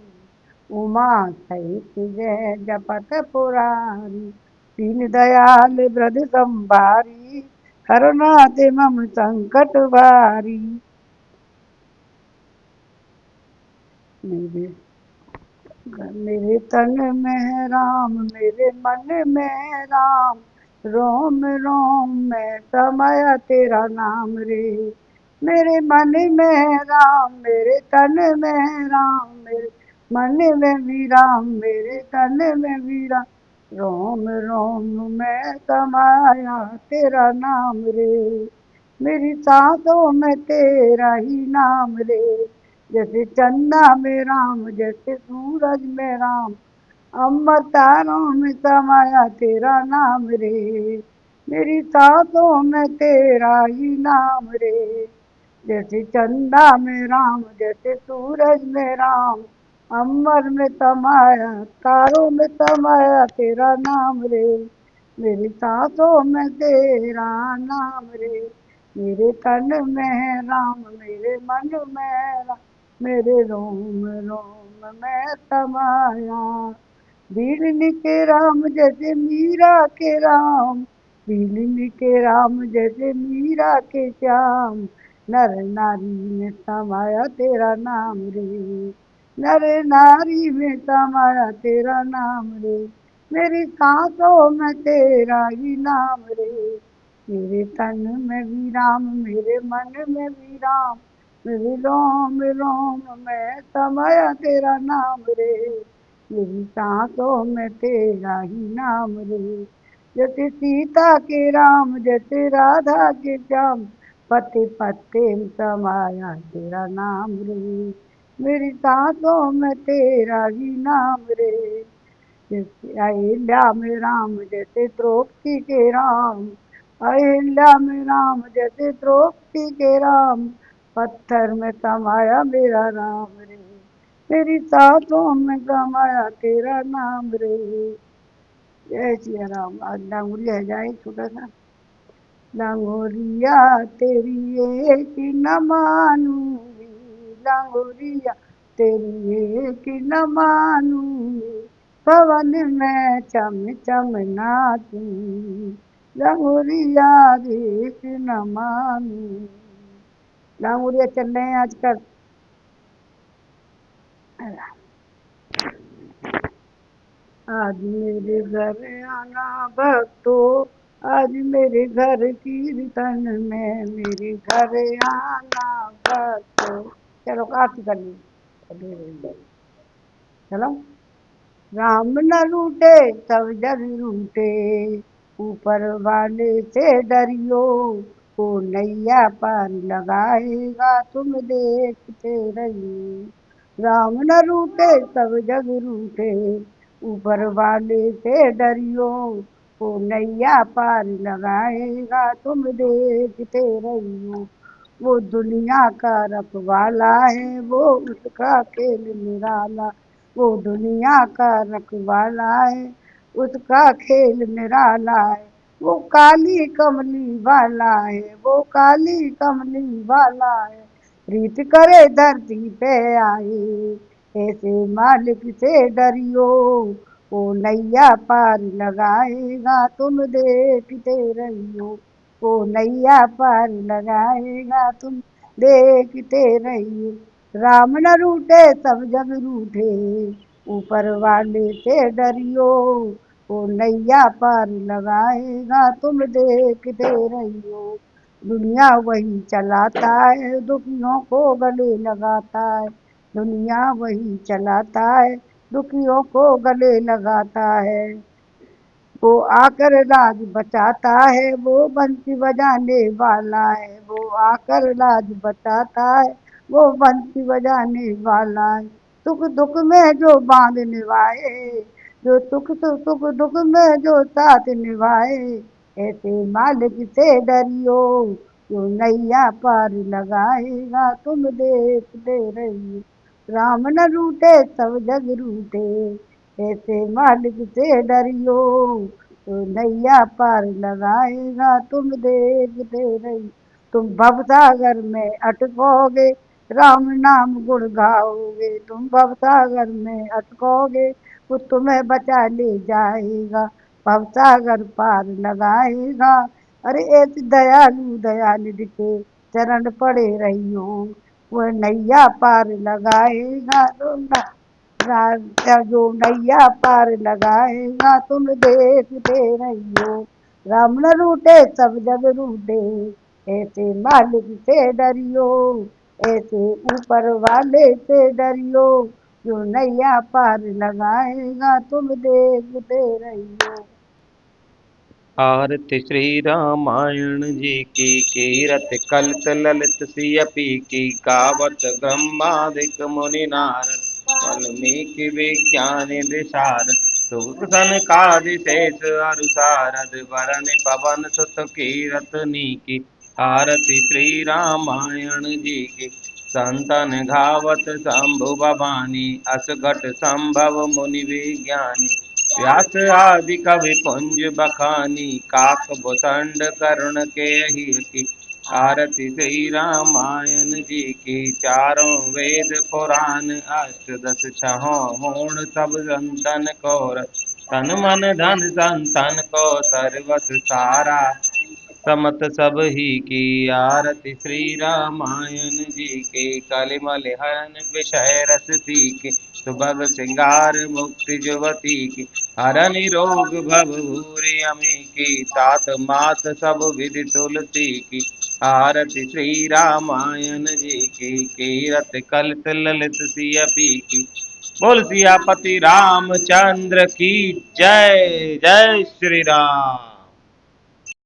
उमा सहित जय जपत पुरारी, दीन दयाल ब्रज संभारी, हरनाथ मम संकट भारी। मेरे मेरे तन में है राम, मेरे मन में है राम, रोम रोम में समाया तेरा नाम रे। मेरे मन में है राम, मेरे तन में है राम, मेरे मन में भी राम, मेरे तन में भी राम, रोम रोम में समाया तेरा नाम रे। मेरी सांसों में तेरा ही नाम रे। जैसे चंदा में राम, जैसे सूरज में राम, अम्बर तारों में समाया तेरा नाम रे। मेरी सांसों में तेरा ही नाम रे। जैसे चंदा में राम, जैसे सूरज में राम, अम्बर में समाया, तारों में समाया तेरा नाम रे। मेरी सांसों में तेरा नाम रे। मेरे तन में है राम, मेरे मन में है राम, मेरे रोम रोम में समाया। भीलनी के राम जैसे मीरा के राम, भीलनी के राम जैसे मीरा के श्याम, नर नारी में समाया तेरा नाम रे। नर नारी में समाया तेरा नाम रे। मेरी सांसों में तेरा ही नाम रे। मेरे तन में भी राम, मेरे मन में भी राम, मेरे रोम रोम में समाया तेरा नाम रे। मेरी सांसों में तेरा ही नाम रे। जैसे सीता के राम, जैसे राधा के श्याम, पत्ते पत्ते में समाया तेरा नाम रे। मेरी सांसों में तेरा ही नाम रे। जैसे अहिल्या में राम, जैसे द्रौपदी के राम, अहिल्या में राम, जैसे द्रौपदी के राम, पत्थर में समाया मेरा राम रे। तेरी सांसों में समाया तेरा नाम रे। जय सिया राम। आज डांगुरिया जाए छोटा सा। डांगोरिया तेरी एक न मानूंगी, डांगोरिया तेरी एक न मानूंगी, पवन में चम चम नाचूंगी, डांगोरिया एक न मानूंगी। डांगोरिया चल रहे हैं आजकल। आज मेरे घर आना भक्तों, आज मेरे घर कीर्तन में, मेरे घर आना भक्तों। चलो आरती कर ली। चलो। राम न रूठे सब जग रूठे, ऊपर वाले से डरियो, वो नैया पार लगाएगा तुम देखते रहियो। राम न रूठे सब जग रूठे, ऊपर वाले से डरियो, वो नैया पार लगाएगा तुम देखते रहियो। वो दुनिया का रखवाला है, वो उसका खेल निराला, वो दुनिया का रखवाला है, उसका खेल निराला है। वो काली कमली वाला है, वो काली कमली वाला है, रीत करे धरती पे आए, ऐसे मालिक से डरियो, वो नैया पार लगाएगा तुम देखते रहियो। वो नैया पार लगाएगा तुम देखते रहियो। राम न रूठे सब जग रूठे, ऊपर वाले से डरियो, वो नैया पार लगाएगा तुम देखते रहियो। दुनिया वही चलाता है, दुखियों को गले लगाता है, दुनिया वही चलाता है, दुखियों को गले लगाता है। वो आकर लाज बचाता है, वो बंसी बजाने वाला है, वो आकर लाज बचाता है, वो बंसी बजाने वाला है। सुख दुख में जो बांध निभाए, जो सुख दुख में जो साथ निभाए, ऐसे मालिक से डरियो, जो नैया पार लगाएगा तुम देखते रहियो। राम न रूठे सब जग रूठे, ऐसे मालिक से डरियो, तो नैया पार लगाएगा तुम देखते रहियो। तुम भवसागर में अटकोगे, राम नाम गुण गाओगे, तुम भवसागर में अटकोगे, वो तुम्हें बचा ले जाएगा, भवसागर पार लगाएगा, अरे एक दयालु दयानिधि के चरण पड़े रहियो, वह नैया पार लगाएगा तो ना, जो नैया पार लगाएगा तुम देखते रहियो। राम न रूठे सब जग रूठे, ऐसे मालिक से डरियो, ऐसे ऊपर वाले से डरियो, जो नैया पार लगाएगा तुम देखते रहियो। आरती श्री रामायण जी की, कीरत कलित ललित सियपी की, गावत ब्रह्मादिक मुनि नारद, वाल्मीकि विज्ञान विशारद, सुख सनकादि शेष अरु सारद, वरन पवन सुत कीरतनी की। आरती श्री रामायण जी की, संतन घावत शंभु भवानी, असघट संभव मुनि विज्ञानी, व्यास आदि कवि पुंज बखानी, काक भुसंड करुण के ही की। आरती श्री रामायण जी की, चारों वेद पुराण अष्टदश छहों होण, सब संतन को तन मन धन संतन को सर्वस सारा, समत सब ही की। आरती श्री रामायण जी के, कलिमल हरण विषय रस सीखे, सुभग श्रृंगार मुक्ति जुवती की। हरन रोग भव भूरि अमी की, तात मात सब विधि तुलसी की। आरती श्री रामायण जी की, कीरत कलित ललित सियपी की। बोल सियापति रामचंद्र की जय। जय श्री राम।